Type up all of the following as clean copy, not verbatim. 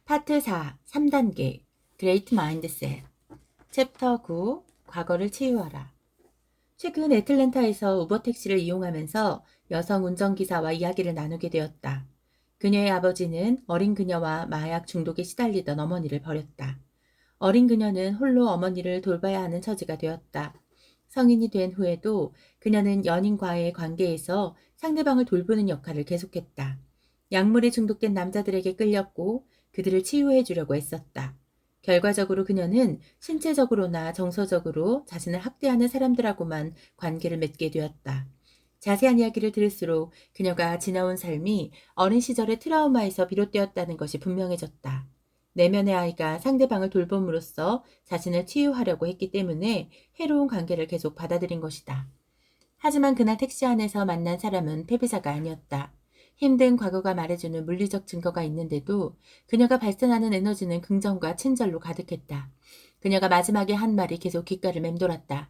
파트 4, 3단계, 그레이트 마인드셋. 챕터 9, 과거를 치유하라. 최근 애틀랜타에서 우버 택시를 이용하면서 여성 운전기사와 이야기를 나누게 되었다. 그녀의 아버지는 어린 그녀와 마약 중독에 시달리던 어머니를 버렸다. 어린 그녀는 홀로 어머니를 돌봐야 하는 처지가 되었다. 성인이 된 후에도 그녀는 연인과의 관계에서 상대방을 돌보는 역할을 계속했다. 약물에 중독된 남자들에게 끌렸고 그들을 치유해 주려고 애썼다. 결과적으로 그녀는 신체적으로나 정서적으로 자신을 학대하는 사람들하고만 관계를 맺게 되었다. 자세한 이야기를 들을수록 그녀가 지나온 삶이 어린 시절의 트라우마에서 비롯되었다는 것이 분명해졌다. 내면의 아이가 상대방을 돌봄으로써 자신을 치유하려고 했기 때문에 해로운 관계를 계속 받아들인 것이다. 하지만 그날 택시 안에서 만난 사람은 패배자가 아니었다. 힘든 과거가 말해주는 물리적 증거가 있는데도 그녀가 발산하는 에너지는 긍정과 친절로 가득했다. 그녀가 마지막에 한 말이 계속 귓가를 맴돌았다.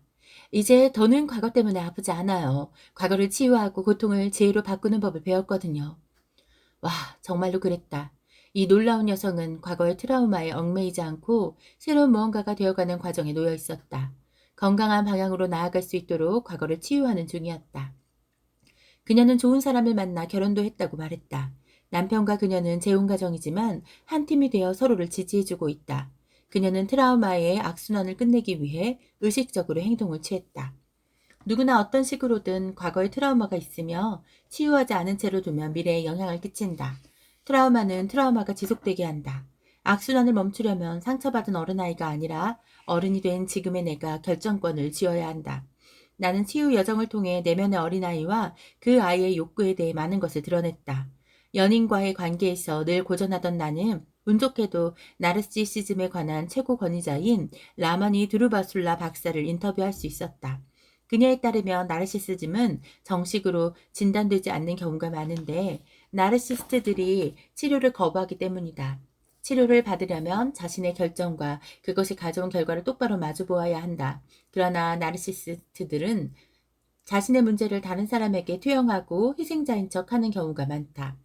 이제 더는 과거 때문에 아프지 않아요. 과거를 치유하고 고통을 지혜로 바꾸는 법을 배웠거든요. 와, 정말로 그랬다. 이 놀라운 여성은 과거의 트라우마에 얽매이지 않고 새로운 무언가가 되어가는 과정에 놓여 있었다. 건강한 방향으로 나아갈 수 있도록 과거를 치유하는 중이었다. 그녀는 좋은 사람을 만나 결혼도 했다고 말했다. 남편과 그녀는 재혼 가정이지만 한 팀이 되어 서로를 지지해주고 있다. 그녀는 트라우마의 악순환을 끝내기 위해 의식적으로 행동을 취했다. 누구나 어떤 식으로든 과거의 트라우마가 있으며 치유하지 않은 채로 두면 미래에 영향을 끼친다. 트라우마는 트라우마가 지속되게 한다. 악순환을 멈추려면 상처받은 어린아이가 아니라 어른이 된 지금의 내가 결정권을 쥐어야 한다. 나는 치유 여정을 통해 내면의 어린아이와 그 아이의 욕구에 대해 많은 것을 드러냈다. 연인과의 관계에서 늘 고전하던 나는 운 좋게도 나르시시즘에 관한 최고 권위자인 라마니 드루바술라 박사를 인터뷰할 수 있었다. 그녀에 따르면 나르시시즘은 정식으로 진단되지 않는 경우가 많은데 나르시스트들이 치료를 거부하기 때문이다. 치료를 받으려면 자신의 결정과 그것이 가져온 결과를 똑바로 마주보아야 한다. 그러나 나르시스트들은 자신의 문제를 다른 사람에게 투영하고 희생자인 척하는 경우가 많다.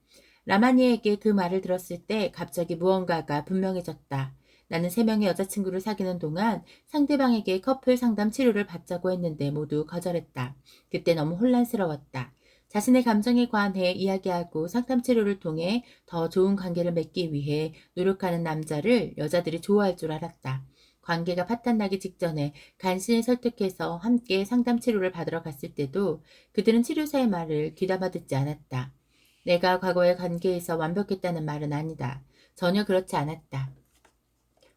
라마니에게 그 말을 들었을 때 갑자기 무언가가 분명해졌다. 나는 3명의 여자친구를 사귀는 동안 상대방에게 커플 상담 치료를 받자고 했는데 모두 거절했다. 그때 너무 혼란스러웠다. 자신의 감정에 관해 이야기하고 상담 치료를 통해 더 좋은 관계를 맺기 위해 노력하는 남자를 여자들이 좋아할 줄 알았다. 관계가 파탄나기 직전에 간신히 설득해서 함께 상담 치료를 받으러 갔을 때도 그들은 치료사의 말을 귀담아 듣지 않았다. 내가 과거의 관계에서 완벽했다는 말은 아니다. 전혀 그렇지 않았다.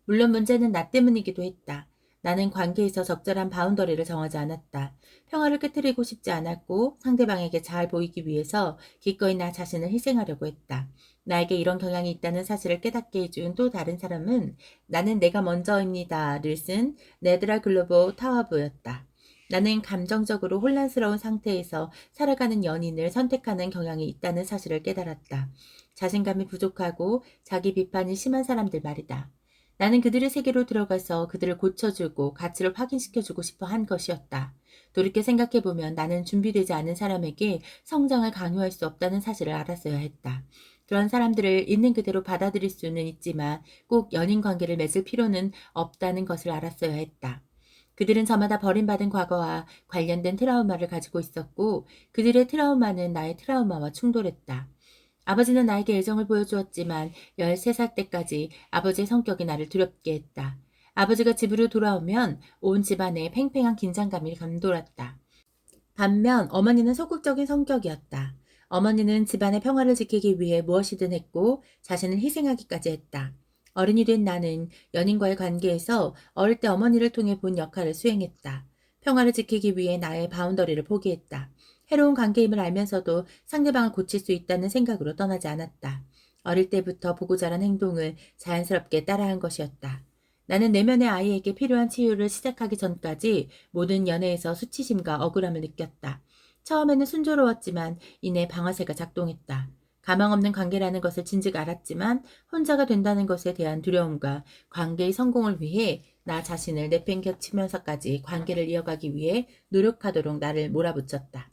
물론 문제는 나 때문이기도 했다. 나는 관계에서 적절한 바운더리를 정하지 않았다. 평화를 깨뜨리고 싶지 않았고 상대방에게 잘 보이기 위해서 기꺼이 나 자신을 희생하려고 했다. 나에게 이런 경향이 있다는 사실을 깨닫게 해준 또 다른 사람은 나는 내가 먼저입니다를 쓴 네드라 글로버 타와보였다. 나는 감정적으로 혼란스러운 상태에서 살아가는 연인을 선택하는 경향이 있다는 사실을 깨달았다. 자신감이 부족하고 자기 비판이 심한 사람들 말이다. 나는 그들의 세계로 들어가서 그들을 고쳐주고 가치를 확인시켜주고 싶어 한 것이었다. 돌이켜 생각해보면 나는 준비되지 않은 사람에게 성장을 강요할 수 없다는 사실을 알았어야 했다. 그런 사람들을 있는 그대로 받아들일 수는 있지만 꼭 연인 관계를 맺을 필요는 없다는 것을 알았어야 했다. 그들은 저마다 버림받은 과거와 관련된 트라우마를 가지고 있었고 그들의 트라우마는 나의 트라우마와 충돌했다. 아버지는 나에게 애정을 보여주었지만 13살 때까지 아버지의 성격이 나를 두렵게 했다. 아버지가 집으로 돌아오면 온 집안에 팽팽한 긴장감이 감돌았다. 반면 어머니는 소극적인 성격이었다. 어머니는 집안의 평화를 지키기 위해 무엇이든 했고 자신을 희생하기까지 했다. 어른이 된 나는 연인과의 관계에서 어릴 때 어머니를 통해 본 역할을 수행했다. 평화를 지키기 위해 나의 바운더리를 포기했다. 해로운 관계임을 알면서도 상대방을 고칠 수 있다는 생각으로 떠나지 않았다. 어릴 때부터 보고 자란 행동을 자연스럽게 따라한 것이었다. 나는 내면의 아이에게 필요한 치유를 시작하기 전까지 모든 연애에서 수치심과 억울함을 느꼈다. 처음에는 순조로웠지만 이내 방아쇠가 작동했다. 가망 없는 관계라는 것을 진즉 알았지만 혼자가 된다는 것에 대한 두려움과 관계의 성공을 위해 나 자신을 내팽겨치면서까지 관계를 이어가기 위해 노력하도록 나를 몰아붙였다.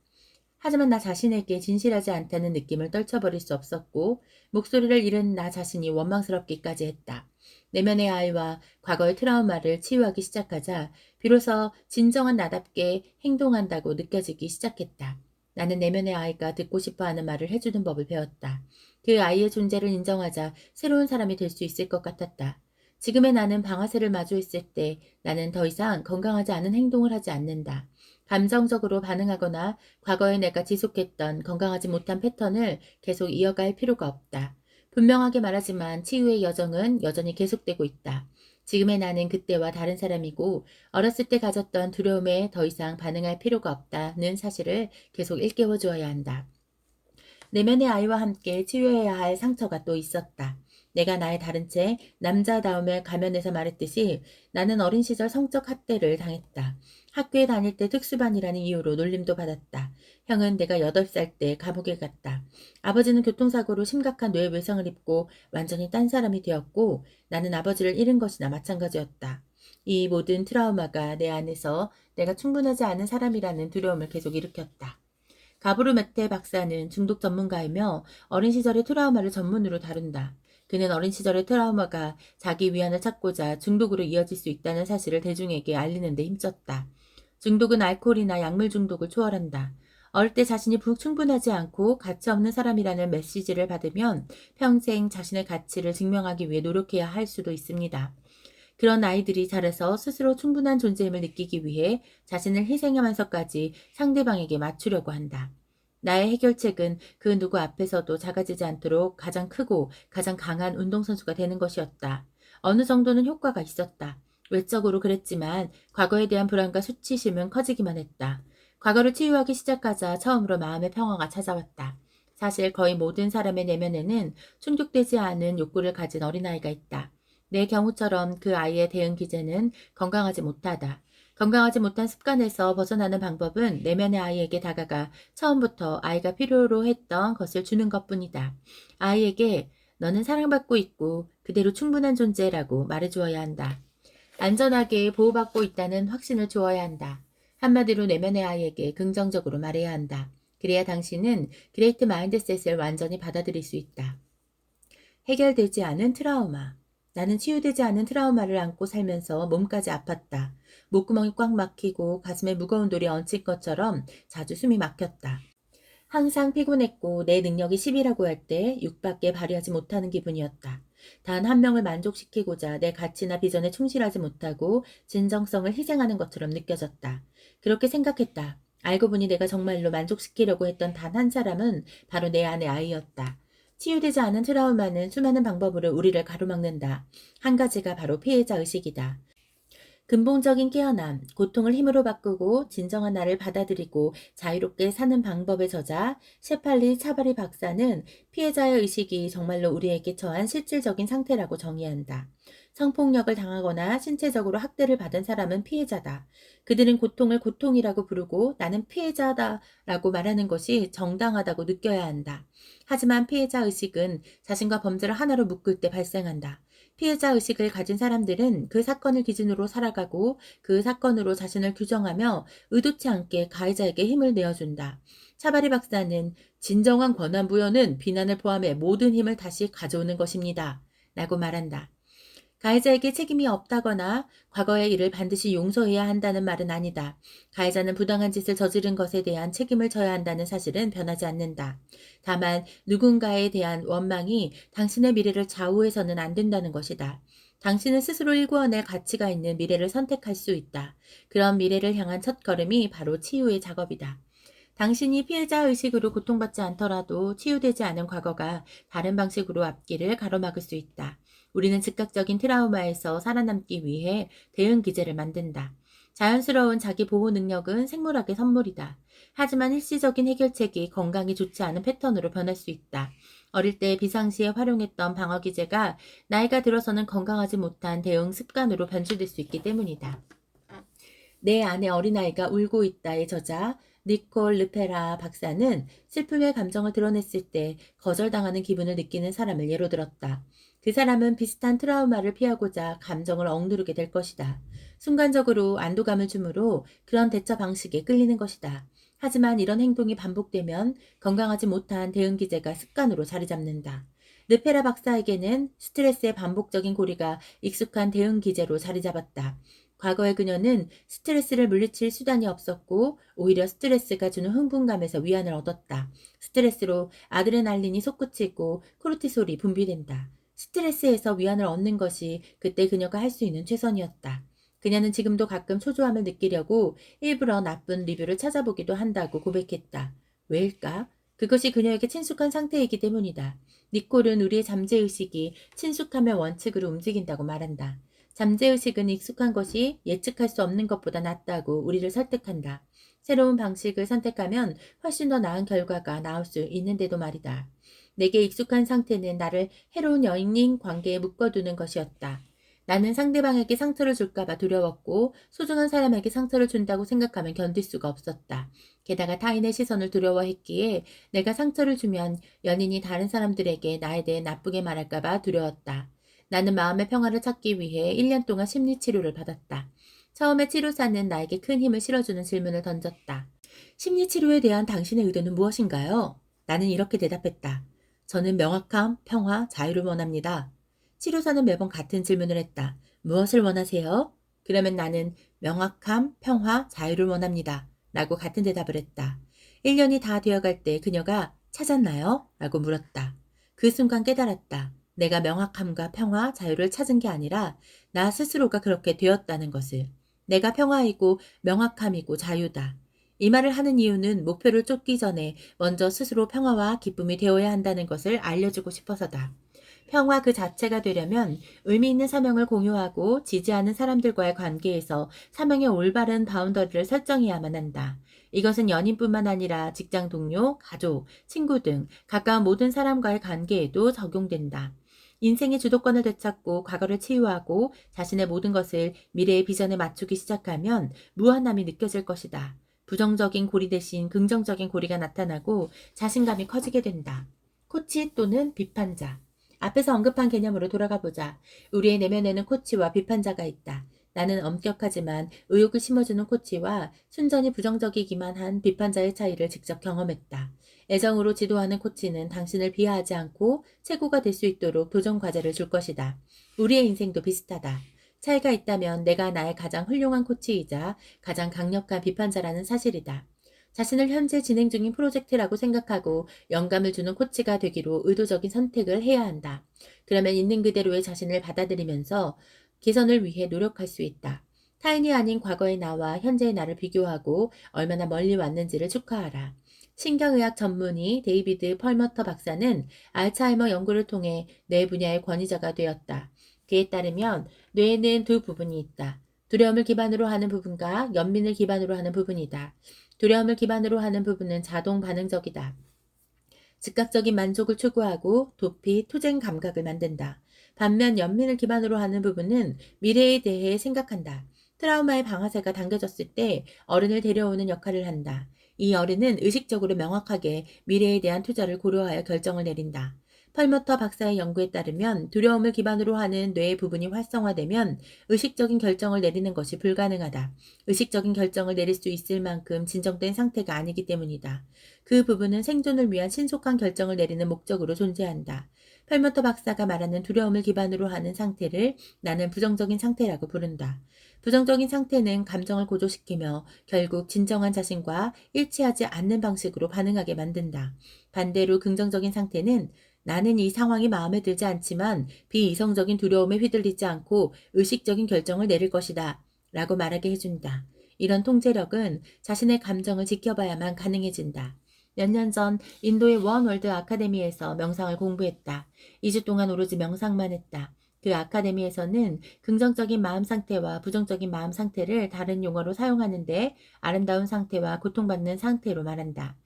하지만 나 자신에게 진실하지 않다는 느낌을 떨쳐버릴 수 없었고 목소리를 잃은 나 자신이 원망스럽기까지 했다. 내면의 아이와 과거의 트라우마를 치유하기 시작하자 비로소 진정한 나답게 행동한다고 느껴지기 시작했다. 나는 내면의 아이가 듣고 싶어하는 말을 해주는 법을 배웠다. 그 아이의 존재를 인정하자 새로운 사람이 될 수 있을 것 같았다. 지금의 나는 방아쇠를 마주했을 때 나는 더 이상 건강하지 않은 행동을 하지 않는다. 감정적으로 반응하거나 과거에 내가 지속했던 건강하지 못한 패턴을 계속 이어갈 필요가 없다. 분명하게 말하지만 치유의 여정은 여전히 계속되고 있다. 지금의 나는 그때와 다른 사람이고 어렸을 때 가졌던 두려움에 더 이상 반응할 필요가 없다는 사실을 계속 일깨워 주어야 한다. 내면의 아이와 함께 치유해야 할 상처가 또 있었다. 내가 나의 다른 채 남자다움을 가면에서 말했듯이 나는 어린 시절 성적 학대를 당했다. 학교에 다닐 때 특수반이라는 이유로 놀림도 받았다. 형은 내가 8살 때 감옥에 갔다. 아버지는 교통사고로 심각한 뇌외상을 입고 완전히 딴 사람이 되었고 나는 아버지를 잃은 것이나 마찬가지였다. 이 모든 트라우마가 내 안에서 내가 충분하지 않은 사람이라는 두려움을 계속 일으켰다. 가브르메테 박사는 중독 전문가이며 어린 시절의 트라우마를 전문으로 다룬다. 그는 어린 시절의 트라우마가 자기 위안을 찾고자 중독으로 이어질 수 있다는 사실을 대중에게 알리는 데 힘썼다. 중독은 알코올이나 약물 중독을 초월한다. 어릴 때 자신이 충분하지 않고 가치 없는 사람이라는 메시지를 받으면 평생 자신의 가치를 증명하기 위해 노력해야 할 수도 있습니다. 그런 아이들이 자라서 스스로 충분한 존재임을 느끼기 위해 자신을 희생하면서까지 상대방에게 맞추려고 한다. 나의 해결책은 그 누구 앞에서도 작아지지 않도록 가장 크고 가장 강한 운동선수가 되는 것이었다. 어느 정도는 효과가 있었다. 외적으로 그랬지만 과거에 대한 불안과 수치심은 커지기만 했다. 과거를 치유하기 시작하자 처음으로 마음의 평화가 찾아왔다. 사실 거의 모든 사람의 내면에는 충족되지 않은 욕구를 가진 어린아이가 있다. 내 경우처럼 그 아이의 대응 기제는 건강하지 못하다. 건강하지 못한 습관에서 벗어나는 방법은 내면의 아이에게 다가가 처음부터 아이가 필요로 했던 것을 주는 것뿐이다. 아이에게 너는 사랑받고 있고 그대로 충분한 존재라고 말해주어야 한다. 안전하게 보호받고 있다는 확신을 주어야 한다. 한마디로 내면의 아이에게 긍정적으로 말해야 한다. 그래야 당신은 그레이트 마인드셋을 완전히 받아들일 수 있다. 해결되지 않은 트라우마. 나는 치유되지 않은 트라우마를 안고 살면서 몸까지 아팠다. 목구멍이 꽉 막히고 가슴에 무거운 돌이 얹힌 것처럼 자주 숨이 막혔다. 항상 피곤했고 내 능력이 10이라고 할 때 6밖에 발휘하지 못하는 기분이었다. 단 한 명을 만족시키고자 내 가치나 비전에 충실하지 못하고 진정성을 희생하는 것처럼 느껴졌다. 그렇게 생각했다. 알고 보니 내가 정말로 만족시키려고 했던 단 한 사람은 바로 내 안의 아이였다. 치유되지 않은 트라우마는 수많은 방법으로 우리를 가로막는다. 한 가지가 바로 피해자 의식이다. 근본적인 깨어남, 고통을 힘으로 바꾸고 진정한 나를 받아들이고 자유롭게 사는 방법의 저자 셰팔리 차바리 박사는 피해자의 의식이 정말로 우리에게 처한 실질적인 상태라고 정의한다. 성폭력을 당하거나 신체적으로 학대를 받은 사람은 피해자다. 그들은 고통을 고통이라고 부르고 나는 피해자다라고 말하는 것이 정당하다고 느껴야 한다. 하지만 피해자 의식은 자신과 범죄를 하나로 묶을 때 발생한다. 피해자 의식을 가진 사람들은 그 사건을 기준으로 살아가고 그 사건으로 자신을 규정하며 의도치 않게 가해자에게 힘을 내어준다. 차바리 박사는 진정한 권한 부여는 비난을 포함해 모든 힘을 다시 가져오는 것입니다. 라고 말한다. 가해자에게 책임이 없다거나 과거의 일을 반드시 용서해야 한다는 말은 아니다. 가해자는 부당한 짓을 저지른 것에 대한 책임을 져야 한다는 사실은 변하지 않는다. 다만 누군가에 대한 원망이 당신의 미래를 좌우해서는 안 된다는 것이다. 당신은 스스로 일구어낼 가치가 있는 미래를 선택할 수 있다. 그런 미래를 향한 첫걸음이 바로 치유의 작업이다. 당신이 피해자 의식으로 고통받지 않더라도 치유되지 않은 과거가 다른 방식으로 앞길을 가로막을 수 있다. 우리는 즉각적인 트라우마에서 살아남기 위해 대응 기제를 만든다. 자연스러운 자기 보호 능력은 생물학의 선물이다. 하지만 일시적인 해결책이 건강에 좋지 않은 패턴으로 변할 수 있다. 어릴 때 비상시에 활용했던 방어 기제가 나이가 들어서는 건강하지 못한 대응 습관으로 변질될 수 있기 때문이다. 내 안에 어린아이가 울고 있다의 저자 니콜 르페라 박사는 슬픔의 감정을 드러냈을 때 거절당하는 기분을 느끼는 사람을 예로 들었다. 그 사람은 비슷한 트라우마를 피하고자 감정을 억누르게 될 것이다. 순간적으로 안도감을 주므로 그런 대처 방식에 끌리는 것이다. 하지만 이런 행동이 반복되면 건강하지 못한 대응 기제가 습관으로 자리 잡는다. 르페라 박사에게는 스트레스의 반복적인 고리가 익숙한 대응 기제로 자리 잡았다. 과거의 그녀는 스트레스를 물리칠 수단이 없었고 오히려 스트레스가 주는 흥분감에서 위안을 얻었다. 스트레스로 아드레날린이 솟구치고 코르티솔이 분비된다. 스트레스에서 위안을 얻는 것이 그때 그녀가 할 수 있는 최선이었다. 그녀는 지금도 가끔 초조함을 느끼려고 일부러 나쁜 리뷰를 찾아보기도 한다고 고백했다. 왜일까? 그것이 그녀에게 친숙한 상태이기 때문이다. 니콜은 우리의 잠재의식이 친숙함의 원칙으로 움직인다고 말한다. 잠재의식은 익숙한 것이 예측할 수 없는 것보다 낫다고 우리를 설득한다. 새로운 방식을 선택하면 훨씬 더 나은 결과가 나올 수 있는데도 말이다. 내게 익숙한 상태는 나를 해로운 연인 관계에 묶어두는 것이었다. 나는 상대방에게 상처를 줄까봐 두려웠고 소중한 사람에게 상처를 준다고 생각하면 견딜 수가 없었다. 게다가 타인의 시선을 두려워했기에 내가 상처를 주면 연인이 다른 사람들에게 나에 대해 나쁘게 말할까봐 두려웠다. 나는 마음의 평화를 찾기 위해 1년 동안 심리치료를 받았다. 처음에 치료사는 나에게 큰 힘을 실어주는 질문을 던졌다. 심리치료에 대한 당신의 의도는 무엇인가요? 나는 이렇게 대답했다. 저는 명확함, 평화, 자유를 원합니다. 치료사는 매번 같은 질문을 했다. 무엇을 원하세요? 그러면 나는 명확함, 평화, 자유를 원합니다. 라고 같은 대답을 했다. 1년이 다 되어갈 때 그녀가 찾았나요? 라고 물었다. 그 순간 깨달았다. 내가 명확함과 평화, 자유를 찾은 게 아니라 나 스스로가 그렇게 되었다는 것을. 내가 평화이고 명확함이고 자유다. 이 말을 하는 이유는 목표를 쫓기 전에 먼저 스스로 평화와 기쁨이 되어야 한다는 것을 알려주고 싶어서다. 평화 그 자체가 되려면 의미 있는 사명을 공유하고 지지하는 사람들과의 관계에서 사명의 올바른 바운더리를 설정해야만 한다. 이것은 연인뿐만 아니라 직장 동료, 가족, 친구 등 가까운 모든 사람과의 관계에도 적용된다. 인생의 주도권을 되찾고 과거를 치유하고 자신의 모든 것을 미래의 비전에 맞추기 시작하면 무한함이 느껴질 것이다. 부정적인 고리 대신 긍정적인 고리가 나타나고 자신감이 커지게 된다. 코치 또는 비판자. 앞에서 언급한 개념으로 돌아가 보자. 우리의 내면에는 코치와 비판자가 있다. 나는 엄격하지만 의욕을 심어주는 코치와 순전히 부정적이기만 한 비판자의 차이를 직접 경험했다. 애정으로 지도하는 코치는 당신을 비하하지 않고 최고가 될 수 있도록 도전 과제를 줄 것이다. 우리의 인생도 비슷하다. 차이가 있다면 내가 나의 가장 훌륭한 코치이자 가장 강력한 비판자라는 사실이다. 자신을 현재 진행 중인 프로젝트라고 생각하고 영감을 주는 코치가 되기로 의도적인 선택을 해야 한다. 그러면 있는 그대로의 자신을 받아들이면서 개선을 위해 노력할 수 있다. 타인이 아닌 과거의 나와 현재의 나를 비교하고 얼마나 멀리 왔는지를 축하하라. 신경의학 전문의 데이비드 펄머터 박사는 알츠하이머 연구를 통해 뇌 분야의 권위자가 되었다. 그에 따르면 뇌에는 두 부분이 있다. 두려움을 기반으로 하는 부분과 연민을 기반으로 하는 부분이다. 두려움을 기반으로 하는 부분은 자동 반응적이다. 즉각적인 만족을 추구하고 도피, 투쟁 감각을 만든다. 반면 연민을 기반으로 하는 부분은 미래에 대해 생각한다. 트라우마의 방아쇠가 당겨졌을 때 어른을 데려오는 역할을 한다. 이 어른은 의식적으로 명확하게 미래에 대한 투자를 고려하여 결정을 내린다. 펄머터 박사의 연구에 따르면 두려움을 기반으로 하는 뇌의 부분이 활성화되면 의식적인 결정을 내리는 것이 불가능하다. 의식적인 결정을 내릴 수 있을 만큼 진정된 상태가 아니기 때문이다. 그 부분은 생존을 위한 신속한 결정을 내리는 목적으로 존재한다. 펄머터 박사가 말하는 두려움을 기반으로 하는 상태를 나는 부정적인 상태라고 부른다. 부정적인 상태는 감정을 고조시키며 결국 진정한 자신과 일치하지 않는 방식으로 반응하게 만든다. 반대로 긍정적인 상태는 나는 이 상황이 마음에 들지 않지만 비이성적인 두려움에 휘둘리지 않고 의식적인 결정을 내릴 것이다. 라고 말하게 해준다. 이런 통제력은 자신의 감정을 지켜봐야만 가능해진다. 몇 년 전 인도의 원월드 아카데미에서 명상을 공부했다. 2주 동안 오로지 명상만 했다. 그 아카데미에서는 긍정적인 마음 상태와 부정적인 마음 상태를 다른 용어로 사용하는데 아름다운 상태와 고통받는 상태로 말한다.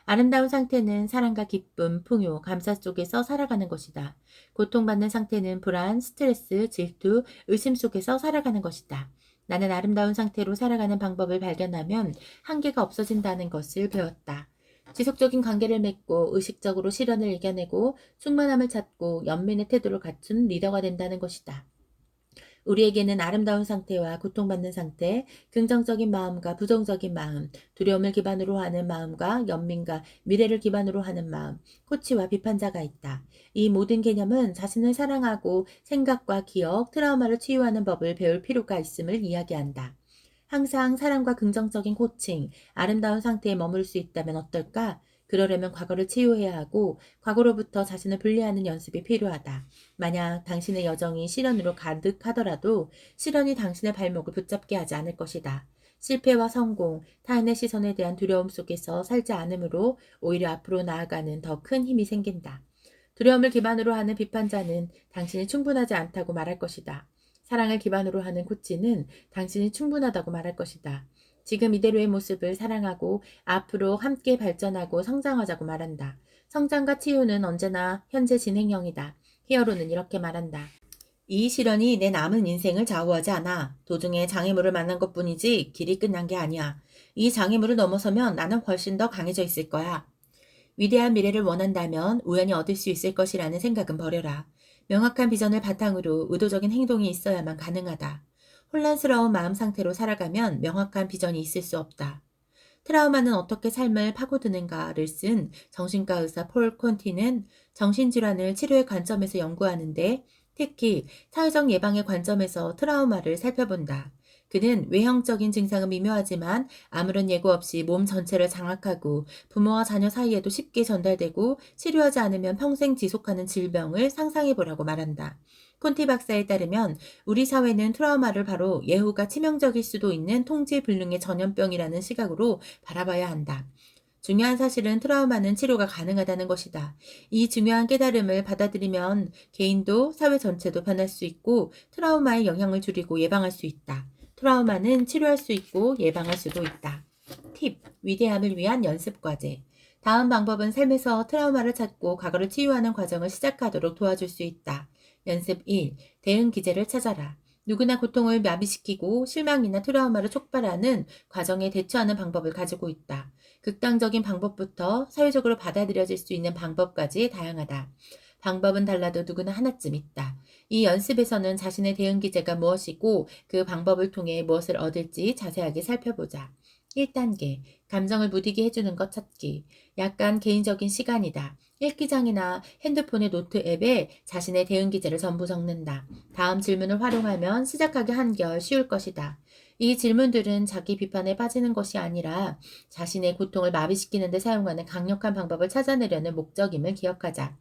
아름다운 상태는 사랑과 기쁨, 풍요, 감사 속에서 살아가는 것이다. 고통받는 상태는 불안, 스트레스, 질투, 의심 속에서 살아가는 것이다. 나는 아름다운 상태로 살아가는 방법을 발견하면 한계가 없어진다는 것을 배웠다. 지속적인 관계를 맺고 의식적으로 시련을 이겨내고 충만함을 찾고 연민의 태도를 갖춘 리더가 된다는 것이다. 우리에게는 아름다운 상태와 고통받는 상태, 긍정적인 마음과 부정적인 마음, 두려움을 기반으로 하는 마음과 연민과 미래를 기반으로 하는 마음, 코치와 비판자가 있다. 이 모든 개념은 자신을 사랑하고 생각과 기억, 트라우마를 치유하는 법을 배울 필요가 있음을 이야기한다. 항상 사랑과 긍정적인 코칭, 아름다운 상태에 머무를 수 있다면 어떨까? 그러려면 과거를 치유해야 하고 과거로부터 자신을 분리하는 연습이 필요하다. 만약 당신의 여정이 시련으로 가득하더라도 시련이 당신의 발목을 붙잡게 하지 않을 것이다. 실패와 성공, 타인의 시선에 대한 두려움 속에서 살지 않으므로 오히려 앞으로 나아가는 더 큰 힘이 생긴다. 두려움을 기반으로 하는 비판자는 당신이 충분하지 않다고 말할 것이다. 사랑을 기반으로 하는 코치는 당신이 충분하다고 말할 것이다. 지금 이대로의 모습을 사랑하고 앞으로 함께 발전하고 성장하자고 말한다. 성장과 치유는 언제나 현재 진행형이다. 히어로는 이렇게 말한다. 이 시련이 내 남은 인생을 좌우하지 않아. 도중에 장애물을 만난 것뿐이지 길이 끝난 게 아니야. 이 장애물을 넘어서면 나는 훨씬 더 강해져 있을 거야. 위대한 미래를 원한다면 우연히 얻을 수 있을 것이라는 생각은 버려라. 명확한 비전을 바탕으로 의도적인 행동이 있어야만 가능하다. 혼란스러운 마음 상태로 살아가면 명확한 비전이 있을 수 없다. 트라우마는 어떻게 삶을 파고드는가를 쓴 정신과 의사 폴 콘티는 정신질환을 치료의 관점에서 연구하는데 특히 사회적 예방의 관점에서 트라우마를 살펴본다. 그는 외형적인 증상은 미묘하지만 아무런 예고 없이 몸 전체를 장악하고 부모와 자녀 사이에도 쉽게 전달되고 치료하지 않으면 평생 지속하는 질병을 상상해 보라고 말한다. 콘티 박사에 따르면 우리 사회는 트라우마를 바로 예후가 치명적일 수도 있는 통제불능의 전염병이라는 시각으로 바라봐야 한다. 중요한 사실은 트라우마는 치료가 가능하다는 것이다. 이 중요한 깨달음을 받아들이면 개인도 사회 전체도 변할 수 있고 트라우마의 영향을 줄이고 예방할 수 있다. 트라우마는 치료할 수 있고 예방할 수도 있다. 팁, 위대함을 위한 연습 과제. 다음 방법은 삶에서 트라우마를 찾고 과거를 치유하는 과정을 시작하도록 도와줄 수 있다. 연습 1. 대응 기제를 찾아라. 누구나 고통을 마비시키고 실망이나 트라우마를 촉발하는 과정에 대처하는 방법을 가지고 있다. 극단적인 방법부터 사회적으로 받아들여질 수 있는 방법까지 다양하다. 방법은 달라도 누구나 하나쯤 있다. 이 연습에서는 자신의 대응 기제가 무엇이고 그 방법을 통해 무엇을 얻을지 자세하게 살펴보자. 1단계, 감정을 무디게 해주는 것 찾기. 약간 개인적인 시간이다. 일기장이나 핸드폰의 노트 앱에 자신의 대응 기제를 전부 적는다. 다음 질문을 활용하면 시작하기 한결 쉬울 것이다. 이 질문들은 자기 비판에 빠지는 것이 아니라 자신의 고통을 마비시키는 데 사용하는 강력한 방법을 찾아내려는 목적임을 기억하자.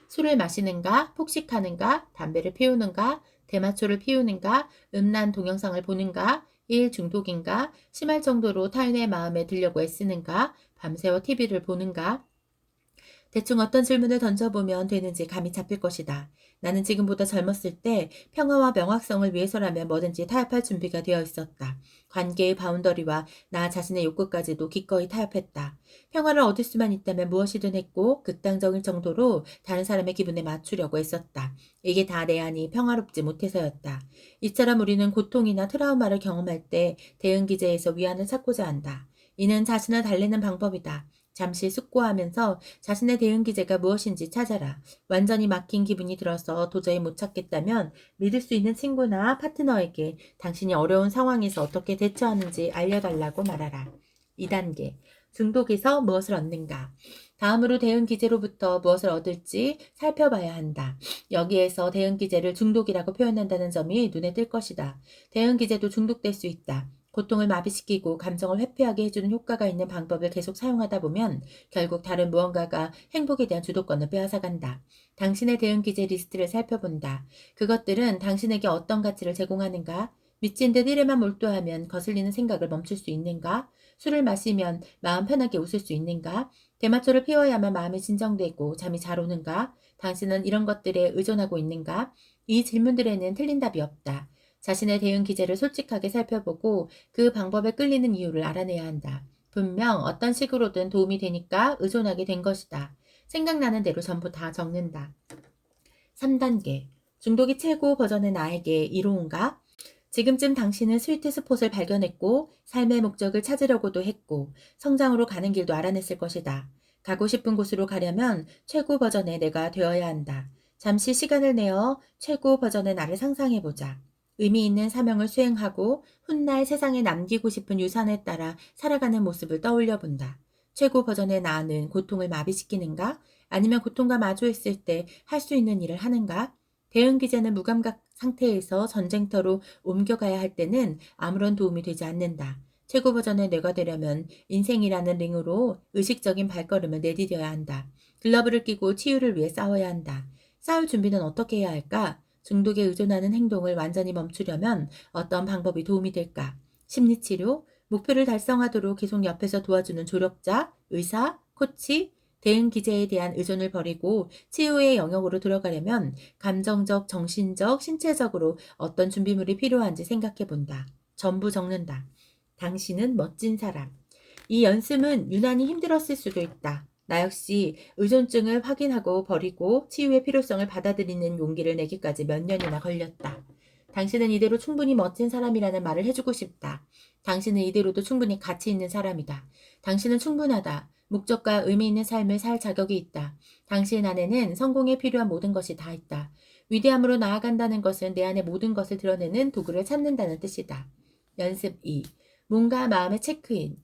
술을 마시는가, 폭식하는가, 담배를 피우는가, 대마초를 피우는가, 음란 동영상을 보는가, 일 중독인가, 심할 정도로 타인의 마음에 들려고 애쓰는가, 밤새워 TV를 보는가, 대충 어떤 질문을 던져보면 되는지 감이 잡힐 것이다. 나는 지금보다 젊었을 때 평화와 명확성을 위해서라면 뭐든지 타협할 준비가 되어 있었다. 관계의 바운더리와 나 자신의 욕구까지도 기꺼이 타협했다. 평화를 얻을 수만 있다면 무엇이든 했고 극단적일 정도로 다른 사람의 기분에 맞추려고 했었다. 이게 다 내 안이 평화롭지 못해서였다. 이처럼 우리는 고통이나 트라우마를 경험할 때 대응 기제에서 위안을 찾고자 한다. 이는 자신을 달래는 방법이다. 잠시 숙고하면서 자신의 대응 기제가 무엇인지 찾아라. 완전히 막힌 기분이 들어서 도저히 못 찾겠다면 믿을 수 있는 친구나 파트너에게 당신이 어려운 상황에서 어떻게 대처하는지 알려달라고 말하라. 2단계. 중독에서 무엇을 얻는가? 다음으로 대응 기제로부터 무엇을 얻을지 살펴봐야 한다. 여기에서 대응 기제를 중독이라고 표현한다는 점이 눈에 띌 것이다. 대응 기제도 중독될 수 있다. 고통을 마비시키고 감정을 회피하게 해주는 효과가 있는 방법을 계속 사용하다 보면 결국 다른 무언가가 행복에 대한 주도권을 빼앗아간다. 당신의 대응 기제 리스트를 살펴본다. 그것들은 당신에게 어떤 가치를 제공하는가? 미친 듯 일에만 몰두하면 거슬리는 생각을 멈출 수 있는가? 술을 마시면 마음 편하게 웃을 수 있는가? 대마초를 피워야만 마음이 진정되고 잠이 잘 오는가? 당신은 이런 것들에 의존하고 있는가? 이 질문들에는 틀린 답이 없다. 자신의 대응 기제를 솔직하게 살펴보고 그 방법에 끌리는 이유를 알아내야 한다. 분명 어떤 식으로든 도움이 되니까 의존하게 된 것이다. 생각나는 대로 전부 다 적는다. 3단계. 중독이 최고 버전의 나에게 이로운가? 지금쯤 당신은 스위트 스폿을 발견했고 삶의 목적을 찾으려고도 했고 성장으로 가는 길도 알아냈을 것이다. 가고 싶은 곳으로 가려면 최고 버전의 내가 되어야 한다. 잠시 시간을 내어 최고 버전의 나를 상상해보자. 의미 있는 사명을 수행하고 훗날 세상에 남기고 싶은 유산에 따라 살아가는 모습을 떠올려 본다. 최고 버전의 나는 고통을 마비시키는가? 아니면 고통과 마주했을 때 할 수 있는 일을 하는가? 대응 기제는 무감각 상태에서 전쟁터로 옮겨가야 할 때는 아무런 도움이 되지 않는다. 최고 버전의 뇌가 되려면 인생이라는 링으로 의식적인 발걸음을 내디뎌야 한다. 글러브를 끼고 치유를 위해 싸워야 한다. 싸울 준비는 어떻게 해야 할까? 중독에 의존하는 행동을 완전히 멈추려면 어떤 방법이 도움이 될까? 심리치료, 목표를 달성하도록 계속 옆에서 도와주는 조력자, 의사, 코치, 대응 기제에 대한 의존을 버리고 치유의 영역으로 들어가려면 감정적, 정신적, 신체적으로 어떤 준비물이 필요한지 생각해 본다. 전부 적는다. 당신은 멋진 사람. 이 연습은 유난히 힘들었을 수도 있다. 나 역시 의존증을 확인하고 버리고 치유의 필요성을 받아들이는 용기를 내기까지 몇 년이나 걸렸다. 당신은 이대로 충분히 멋진 사람이라는 말을 해주고 싶다. 당신은 이대로도 충분히 가치 있는 사람이다. 당신은 충분하다. 목적과 의미 있는 삶을 살 자격이 있다. 당신 안에는 성공에 필요한 모든 것이 다 있다. 위대함으로 나아간다는 것은 내 안의 모든 것을 드러내는 도구를 찾는다는 뜻이다. 연습 2. 몸과 마음의 체크인.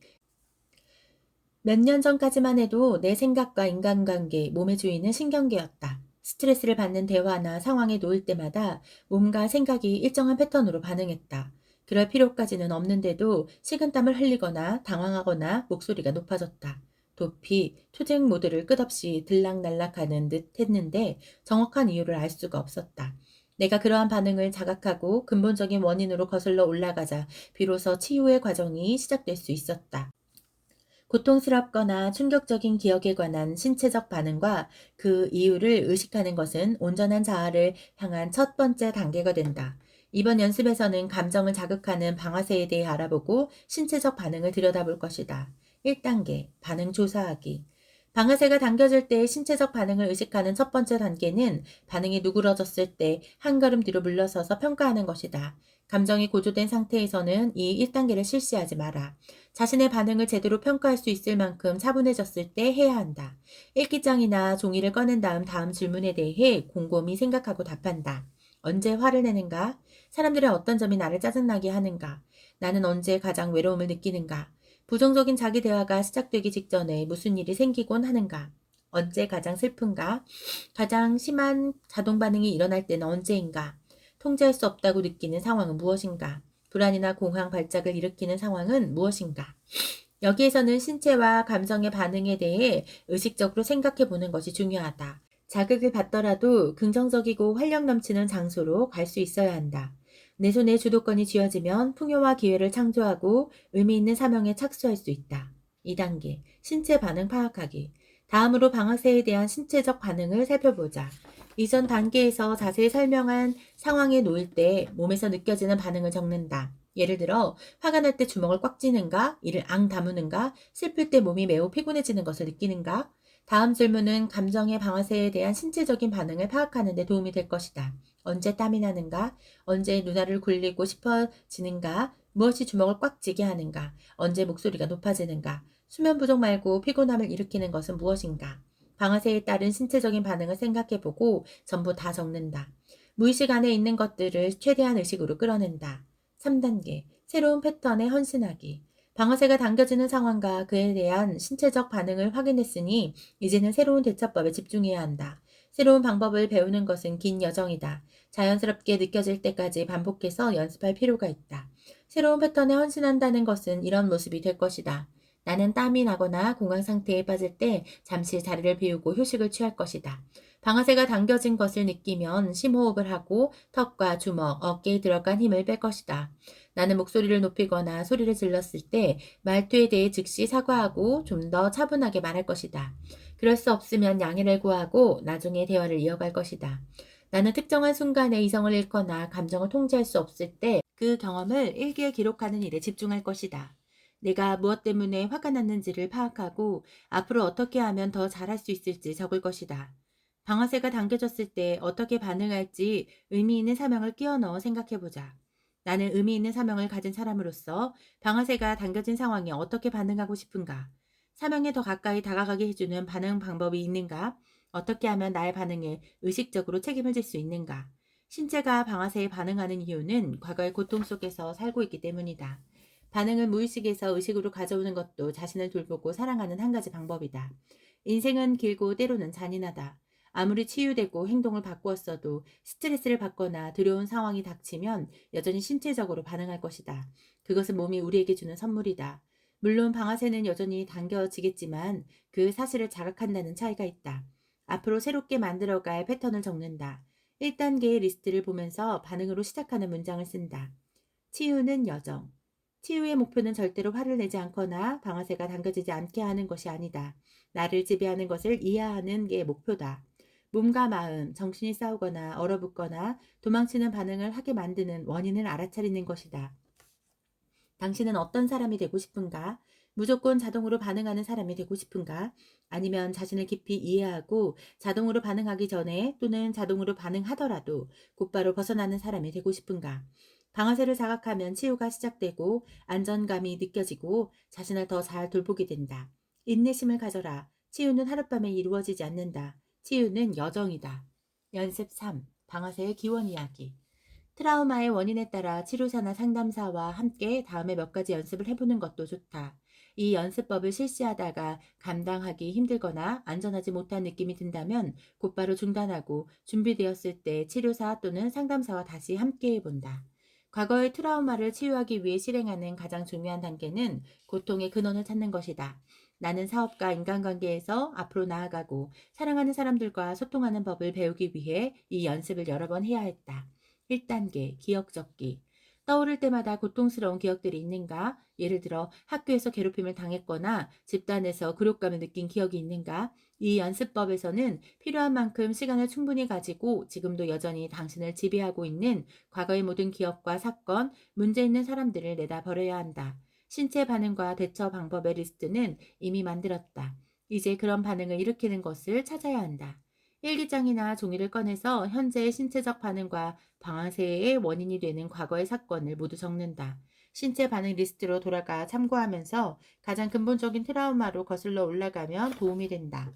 몇 년 전까지만 해도 내 생각과 인간관계, 몸의 주인은 신경계였다. 스트레스를 받는 대화나 상황에 놓일 때마다 몸과 생각이 일정한 패턴으로 반응했다. 그럴 필요까지는 없는데도 식은땀을 흘리거나 당황하거나 목소리가 높아졌다. 도피, 투쟁 모드를 끝없이 들락날락하는 듯 했는데 정확한 이유를 알 수가 없었다. 내가 그러한 반응을 자각하고 근본적인 원인으로 거슬러 올라가자 비로소 치유의 과정이 시작될 수 있었다. 고통스럽거나 충격적인 기억에 관한 신체적 반응과 그 이유를 의식하는 것은 온전한 자아를 향한 첫 번째 단계가 된다. 이번 연습에서는 감정을 자극하는 방아쇠에 대해 알아보고 신체적 반응을 들여다볼 것이다. 1단계, 반응 조사하기. 방아쇠가 당겨질 때 신체적 반응을 의식하는 첫 번째 단계는 반응이 누그러졌을 때 한 걸음 뒤로 물러서서 평가하는 것이다. 감정이 고조된 상태에서는 이 1단계를 실시하지 마라. 자신의 반응을 제대로 평가할 수 있을 만큼 차분해졌을 때 해야 한다. 일기장이나 종이를 꺼낸 다음 질문에 대해 곰곰이 생각하고 답한다. 언제 화를 내는가? 사람들의 어떤 점이 나를 짜증나게 하는가? 나는 언제 가장 외로움을 느끼는가? 부정적인 자기 대화가 시작되기 직전에 무슨 일이 생기곤 하는가? 언제 가장 슬픈가? 가장 심한 자동 반응이 일어날 때는 언제인가? 통제할 수 없다고 느끼는 상황은 무엇인가? 불안이나 공황 발작을 일으키는 상황은 무엇인가? 여기에서는 신체와 감정의 반응에 대해 의식적으로 생각해 보는 것이 중요하다. 자극을 받더라도 긍정적이고 활력 넘치는 장소로 갈 수 있어야 한다. 내 손에 주도권이 쥐어지면 풍요와 기회를 창조하고 의미 있는 사명에 착수할 수 있다. 2단계, 신체 반응 파악하기. 다음으로 방아쇠에 대한 신체적 반응을 살펴보자. 이전 단계에서 자세히 설명한 상황에 놓일 때 몸에서 느껴지는 반응을 적는다. 예를 들어 화가 날 때 주먹을 꽉 쥐는가, 이를 앙 다무는가, 슬플 때 몸이 매우 피곤해지는 것을 느끼는가. 다음 질문은 감정의 방아쇠에 대한 신체적인 반응을 파악하는 데 도움이 될 것이다. 언제 땀이 나는가? 언제 눈알을 굴리고 싶어지는가? 무엇이 주먹을 꽉 쥐게 하는가? 언제 목소리가 높아지는가? 수면 부족 말고 피곤함을 일으키는 것은 무엇인가? 방아쇠에 따른 신체적인 반응을 생각해보고 전부 다 적는다. 무의식 안에 있는 것들을 최대한 의식으로 끌어낸다. 3단계, 새로운 패턴에 헌신하기. 방아쇠가 당겨지는 상황과 그에 대한 신체적 반응을 확인했으니 이제는 새로운 대처법에 집중해야 한다. 새로운 방법을 배우는 것은 긴 여정이다. 자연스럽게 느껴질 때까지 반복해서 연습할 필요가 있다. 새로운 패턴에 헌신한다는 것은 이런 모습이 될 것이다. 나는 땀이 나거나 공황 상태에 빠질 때 잠시 자리를 비우고 휴식을 취할 것이다. 방아쇠가 당겨진 것을 느끼면 심호흡을 하고 턱과 주먹, 어깨에 들어간 힘을 뺄 것이다. 나는 목소리를 높이거나 소리를 질렀을 때 말투에 대해 즉시 사과하고 좀 더 차분하게 말할 것이다. 그럴 수 없으면 양해를 구하고 나중에 대화를 이어갈 것이다. 나는 특정한 순간에 이성을 잃거나 감정을 통제할 수 없을 때 그 경험을 일기에 기록하는 일에 집중할 것이다. 내가 무엇 때문에 화가 났는지를 파악하고 앞으로 어떻게 하면 더 잘할 수 있을지 적을 것이다. 방아쇠가 당겨졌을 때 어떻게 반응할지 의미 있는 사명을 끼워 넣어 생각해보자. 나는 의미 있는 사명을 가진 사람으로서 방아쇠가 당겨진 상황에 어떻게 반응하고 싶은가? 사명에 더 가까이 다가가게 해주는 반응 방법이 있는가? 어떻게 하면 나의 반응에 의식적으로 책임을 질 수 있는가? 신체가 방아쇠에 반응하는 이유는 과거의 고통 속에서 살고 있기 때문이다. 반응을 무의식에서 의식으로 가져오는 것도 자신을 돌보고 사랑하는 한 가지 방법이다. 인생은 길고 때로는 잔인하다. 아무리 치유되고 행동을 바꾸었어도 스트레스를 받거나 두려운 상황이 닥치면 여전히 신체적으로 반응할 것이다. 그것은 몸이 우리에게 주는 선물이다. 물론 방아쇠는 여전히 당겨지겠지만 그 사실을 자각한다는 차이가 있다. 앞으로 새롭게 만들어갈 패턴을 적는다. 1단계의 리스트를 보면서 반응으로 시작하는 문장을 쓴다. 치유는 여정. 치유의 목표는 절대로 화를 내지 않거나 방아쇠가 당겨지지 않게 하는 것이 아니다. 나를 지배하는 것을 이해하는 게 목표다. 몸과 마음, 정신이 싸우거나 얼어붙거나 도망치는 반응을 하게 만드는 원인을 알아차리는 것이다. 당신은 어떤 사람이 되고 싶은가? 무조건 자동으로 반응하는 사람이 되고 싶은가? 아니면 자신을 깊이 이해하고 자동으로 반응하기 전에 또는 자동으로 반응하더라도 곧바로 벗어나는 사람이 되고 싶은가? 방아쇠를 자각하면 치유가 시작되고 안전감이 느껴지고 자신을 더 잘 돌보게 된다. 인내심을 가져라. 치유는 하룻밤에 이루어지지 않는다. 치유는 여정이다. 연습 3. 방아쇠의 기원 이야기. 트라우마의 원인에 따라 치료사나 상담사와 함께 다음에 몇 가지 연습을 해보는 것도 좋다. 이 연습법을 실시하다가 감당하기 힘들거나 안전하지 못한 느낌이 든다면 곧바로 중단하고 준비되었을 때 치료사 또는 상담사와 다시 함께 해본다. 과거의 트라우마를 치유하기 위해 실행하는 가장 중요한 단계는 고통의 근원을 찾는 것이다. 나는 사업과 인간관계에서 앞으로 나아가고 사랑하는 사람들과 소통하는 법을 배우기 위해 이 연습을 여러 번 해야 했다. 1단계 기억 적기. 떠오를 때마다 고통스러운 기억들이 있는가? 예를 들어 학교에서 괴롭힘을 당했거나 집단에서 굴욕감을 느낀 기억이 있는가? 이 연습법에서는 필요한 만큼 시간을 충분히 가지고 지금도 여전히 당신을 지배하고 있는 과거의 모든 기억과 사건, 문제 있는 사람들을 내다 버려야 한다. 신체 반응과 대처 방법의 리스트는 이미 만들었다. 이제 그런 반응을 일으키는 것을 찾아야 한다. 일기장이나 종이를 꺼내서 현재의 신체적 반응과 방아쇠의 원인이 되는 과거의 사건을 모두 적는다. 신체 반응 리스트로 돌아가 참고하면서 가장 근본적인 트라우마로 거슬러 올라가면 도움이 된다.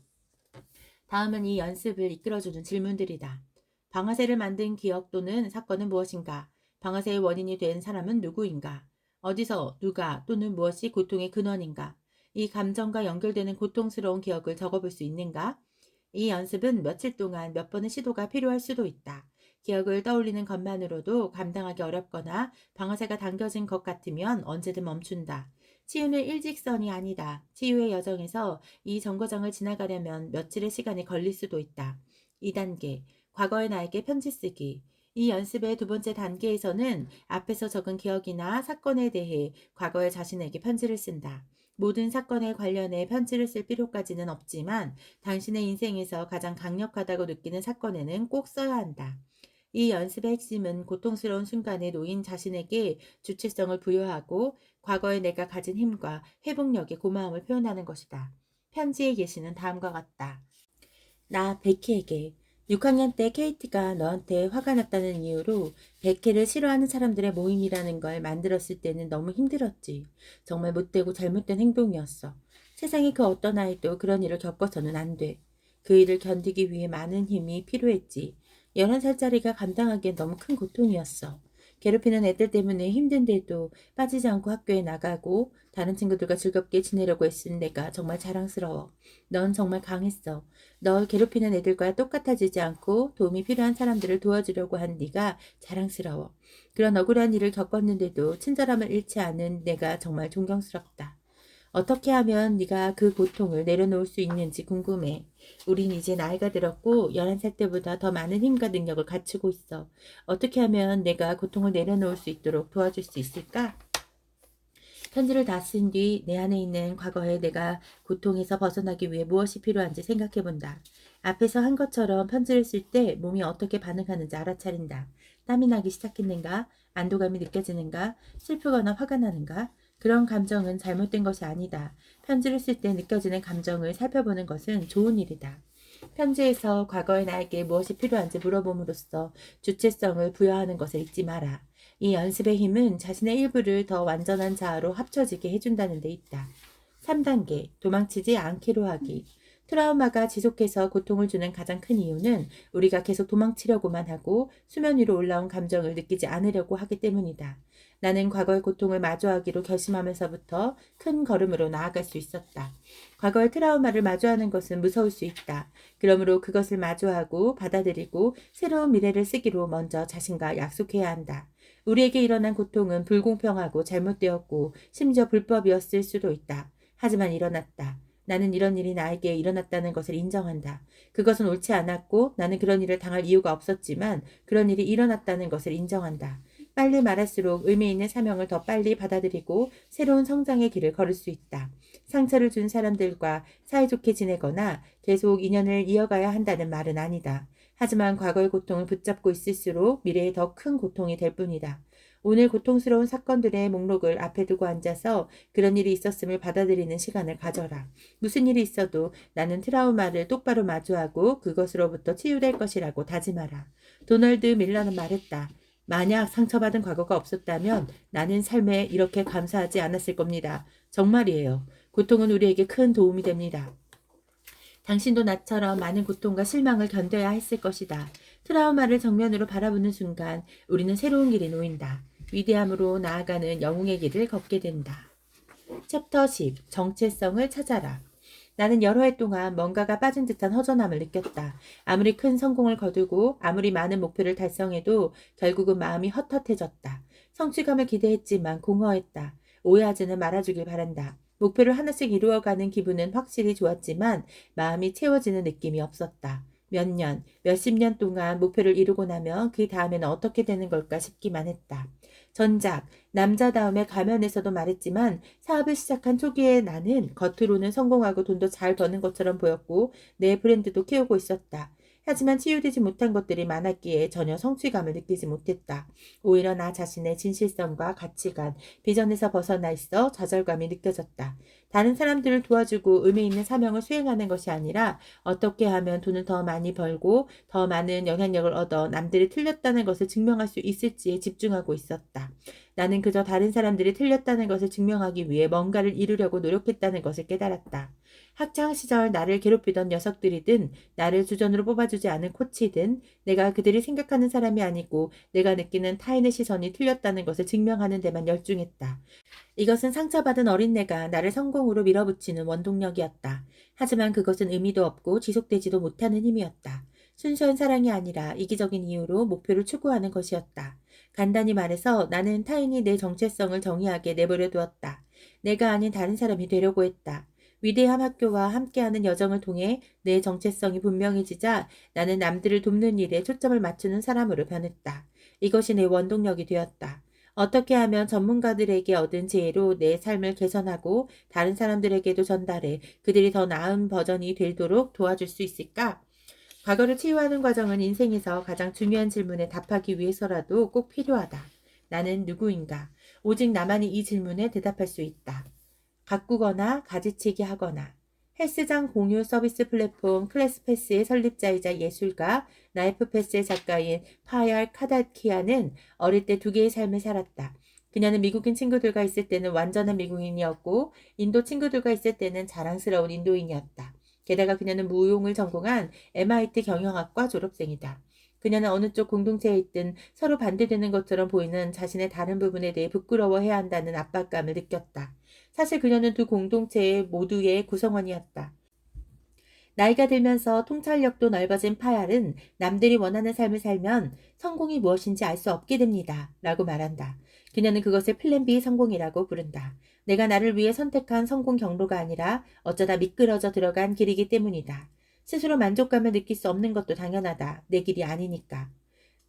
다음은 이 연습을 이끌어주는 질문들이다. 방아쇠를 만든 기억 또는 사건은 무엇인가? 방아쇠의 원인이 된 사람은 누구인가? 어디서, 누가 또는 무엇이 고통의 근원인가? 이 감정과 연결되는 고통스러운 기억을 적어볼 수 있는가? 이 연습은 며칠 동안 몇 번의 시도가 필요할 수도 있다. 기억을 떠올리는 것만으로도 감당하기 어렵거나 방아쇠가 당겨진 것 같으면 언제든 멈춘다. 치유는 일직선이 아니다. 치유의 여정에서 이 정거장을 지나가려면 며칠의 시간이 걸릴 수도 있다. 2단계, 과거의 나에게 편지 쓰기. 이 연습의 두 번째 단계에서는 앞에서 적은 기억이나 사건에 대해 과거의 자신에게 편지를 쓴다. 모든 사건에 관련해 편지를 쓸 필요까지는 없지만 당신의 인생에서 가장 강력하다고 느끼는 사건에는 꼭 써야 한다. 이 연습의 핵심은 고통스러운 순간에 놓인 자신에게 주체성을 부여하고 과거의 내가 가진 힘과 회복력에 고마움을 표현하는 것이다. 편지의 예시는 다음과 같다. 나 베키에게 6학년 때 케이티가 너한테 화가 났다는 이유로 베키를 싫어하는 사람들의 모임이라는 걸 만들었을 때는 너무 힘들었지. 정말 못되고 잘못된 행동이었어. 세상에 그 어떤 아이도 그런 일을 겪어서는 안 돼. 그 일을 견디기 위해 많은 힘이 필요했지. 11살짜리가 감당하기엔 너무 큰 고통이었어. 괴롭히는 애들 때문에 힘든데도 빠지지 않고 학교에 나가고 다른 친구들과 즐겁게 지내려고 애쓴 내가 정말 자랑스러워. 넌 정말 강했어. 널 괴롭히는 애들과 똑같아지지 않고 도움이 필요한 사람들을 도와주려고 한 네가 자랑스러워. 그런 억울한 일을 겪었는데도 친절함을 잃지 않은 내가 정말 존경스럽다. 어떻게 하면 네가 그 고통을 내려놓을 수 있는지 궁금해. 우린 이제 나이가 들었고 11살 때보다 더 많은 힘과 능력을 갖추고 있어. 어떻게 하면 내가 고통을 내려놓을 수 있도록 도와줄 수 있을까? 편지를 다 쓴 뒤 내 안에 있는 과거에 내가 고통에서 벗어나기 위해 무엇이 필요한지 생각해 본다. 앞에서 한 것처럼 편지를 쓸 때 몸이 어떻게 반응하는지 알아차린다. 땀이 나기 시작했는가? 안도감이 느껴지는가? 슬프거나 화가 나는가? 그런 감정은 잘못된 것이 아니다. 편지를 쓸 때 느껴지는 감정을 살펴보는 것은 좋은 일이다. 편지에서 과거의 나에게 무엇이 필요한지 물어봄으로써 주체성을 부여하는 것을 잊지 마라. 이 연습의 힘은 자신의 일부를 더 완전한 자아로 합쳐지게 해준다는 데 있다. 3단계, 도망치지 않기로 하기. 트라우마가 지속해서 고통을 주는 가장 큰 이유는 우리가 계속 도망치려고만 하고 수면 위로 올라온 감정을 느끼지 않으려고 하기 때문이다. 나는 과거의 고통을 마주하기로 결심하면서부터 큰 걸음으로 나아갈 수 있었다. 과거의 트라우마를 마주하는 것은 무서울 수 있다. 그러므로 그것을 마주하고 받아들이고 새로운 미래를 쓰기로 먼저 자신과 약속해야 한다. 우리에게 일어난 고통은 불공평하고 잘못되었고 심지어 불법이었을 수도 있다. 하지만 일어났다. 나는 이런 일이 나에게 일어났다는 것을 인정한다. 그것은 옳지 않았고 나는 그런 일을 당할 이유가 없었지만 그런 일이 일어났다는 것을 인정한다. 빨리 말할수록 의미 있는 사명을 더 빨리 받아들이고 새로운 성장의 길을 걸을 수 있다. 상처를 준 사람들과 사이좋게 지내거나 계속 인연을 이어가야 한다는 말은 아니다. 하지만 과거의 고통을 붙잡고 있을수록 미래에 더 큰 고통이 될 뿐이다. 오늘 고통스러운 사건들의 목록을 앞에 두고 앉아서 그런 일이 있었음을 받아들이는 시간을 가져라. 무슨 일이 있어도 나는 트라우마를 똑바로 마주하고 그것으로부터 치유될 것이라고 다짐하라. 도널드 밀러는 말했다. 만약 상처받은 과거가 없었다면 나는 삶에 이렇게 감사하지 않았을 겁니다. 정말이에요. 고통은 우리에게 큰 도움이 됩니다. 당신도 나처럼 많은 고통과 실망을 견뎌야 했을 것이다. 트라우마를 정면으로 바라보는 순간 우리는 새로운 길에 놓인다. 위대함으로 나아가는 영웅의 길을 걷게 된다. 챕터 10. 정체성을 찾아라. 나는 여러 해 동안 뭔가가 빠진 듯한 허전함을 느꼈다. 아무리 큰 성공을 거두고 아무리 많은 목표를 달성해도 결국은 마음이 헛헛해졌다. 성취감을 기대했지만 공허했다. 오해하지는 말아주길 바란다. 목표를 하나씩 이루어가는 기분은 확실히 좋았지만 마음이 채워지는 느낌이 없었다. 몇 년, 몇십 년 동안 목표를 이루고 나면 그 다음에는 어떻게 되는 걸까 싶기만 했다. 전작, 남자다움의 가면에서도 말했지만 사업을 시작한 초기에 나는 겉으로는 성공하고 돈도 잘 버는 것처럼 보였고 내 브랜드도 키우고 있었다. 하지만 치유되지 못한 것들이 많았기에 전혀 성취감을 느끼지 못했다. 오히려 나 자신의 진실성과 가치관, 비전에서 벗어나 있어 좌절감이 느껴졌다. 다른 사람들을 도와주고 의미 있는 사명을 수행하는 것이 아니라 어떻게 하면 돈을 더 많이 벌고 더 많은 영향력을 얻어 남들이 틀렸다는 것을 증명할 수 있을지에 집중하고 있었다. 나는 그저 다른 사람들이 틀렸다는 것을 증명하기 위해 뭔가를 이루려고 노력했다는 것을 깨달았다. 학창 시절 나를 괴롭히던 녀석들이든 나를 주전으로 뽑아주지 않은 코치든 내가 그들이 생각하는 사람이 아니고 내가 느끼는 타인의 시선이 틀렸다는 것을 증명하는 데만 열중했다. 이것은 상처받은 어린애가 나를 성공으로 밀어붙이는 원동력이었다. 하지만 그것은 의미도 없고 지속되지도 못하는 힘이었다. 순수한 사랑이 아니라 이기적인 이유로 목표를 추구하는 것이었다. 간단히 말해서 나는 타인이 내 정체성을 정의하게 내버려 두었다. 내가 아닌 다른 사람이 되려고 했다. 위대한 학교와 함께하는 여정을 통해 내 정체성이 분명해지자 나는 남들을 돕는 일에 초점을 맞추는 사람으로 변했다. 이것이 내 원동력이 되었다. 어떻게 하면 전문가들에게 얻은 지혜로 내 삶을 개선하고 다른 사람들에게도 전달해 그들이 더 나은 버전이 되도록 도와줄 수 있을까? 과거를 치유하는 과정은 인생에서 가장 중요한 질문에 답하기 위해서라도 꼭 필요하다. 나는 누구인가? 오직 나만이 이 질문에 대답할 수 있다. 가꾸거나 가지치기 하거나. 헬스장 공유 서비스 플랫폼 클래스패스의 설립자이자 예술가 나이프패스의 작가인 파얄 카다키아는 어릴 때 두 개의 삶을 살았다. 그녀는 미국인 친구들과 있을 때는 완전한 미국인이었고 인도 친구들과 있을 때는 자랑스러운 인도인이었다. 게다가 그녀는 무용을 전공한 MIT 경영학과 졸업생이다. 그녀는 어느 쪽 공동체에 있든 서로 반대되는 것처럼 보이는 자신의 다른 부분에 대해 부끄러워해야 한다는 압박감을 느꼈다. 사실 그녀는 두 공동체의 모두의 구성원이었다. 나이가 들면서 통찰력도 넓어진 파얄은 남들이 원하는 삶을 살면 성공이 무엇인지 알 수 없게 됩니다. 라고 말한다. 그녀는 그것을 플랜 B 성공이라고 부른다. 내가 나를 위해 선택한 성공 경로가 아니라 어쩌다 미끄러져 들어간 길이기 때문이다. 스스로 만족감을 느낄 수 없는 것도 당연하다. 내 길이 아니니까.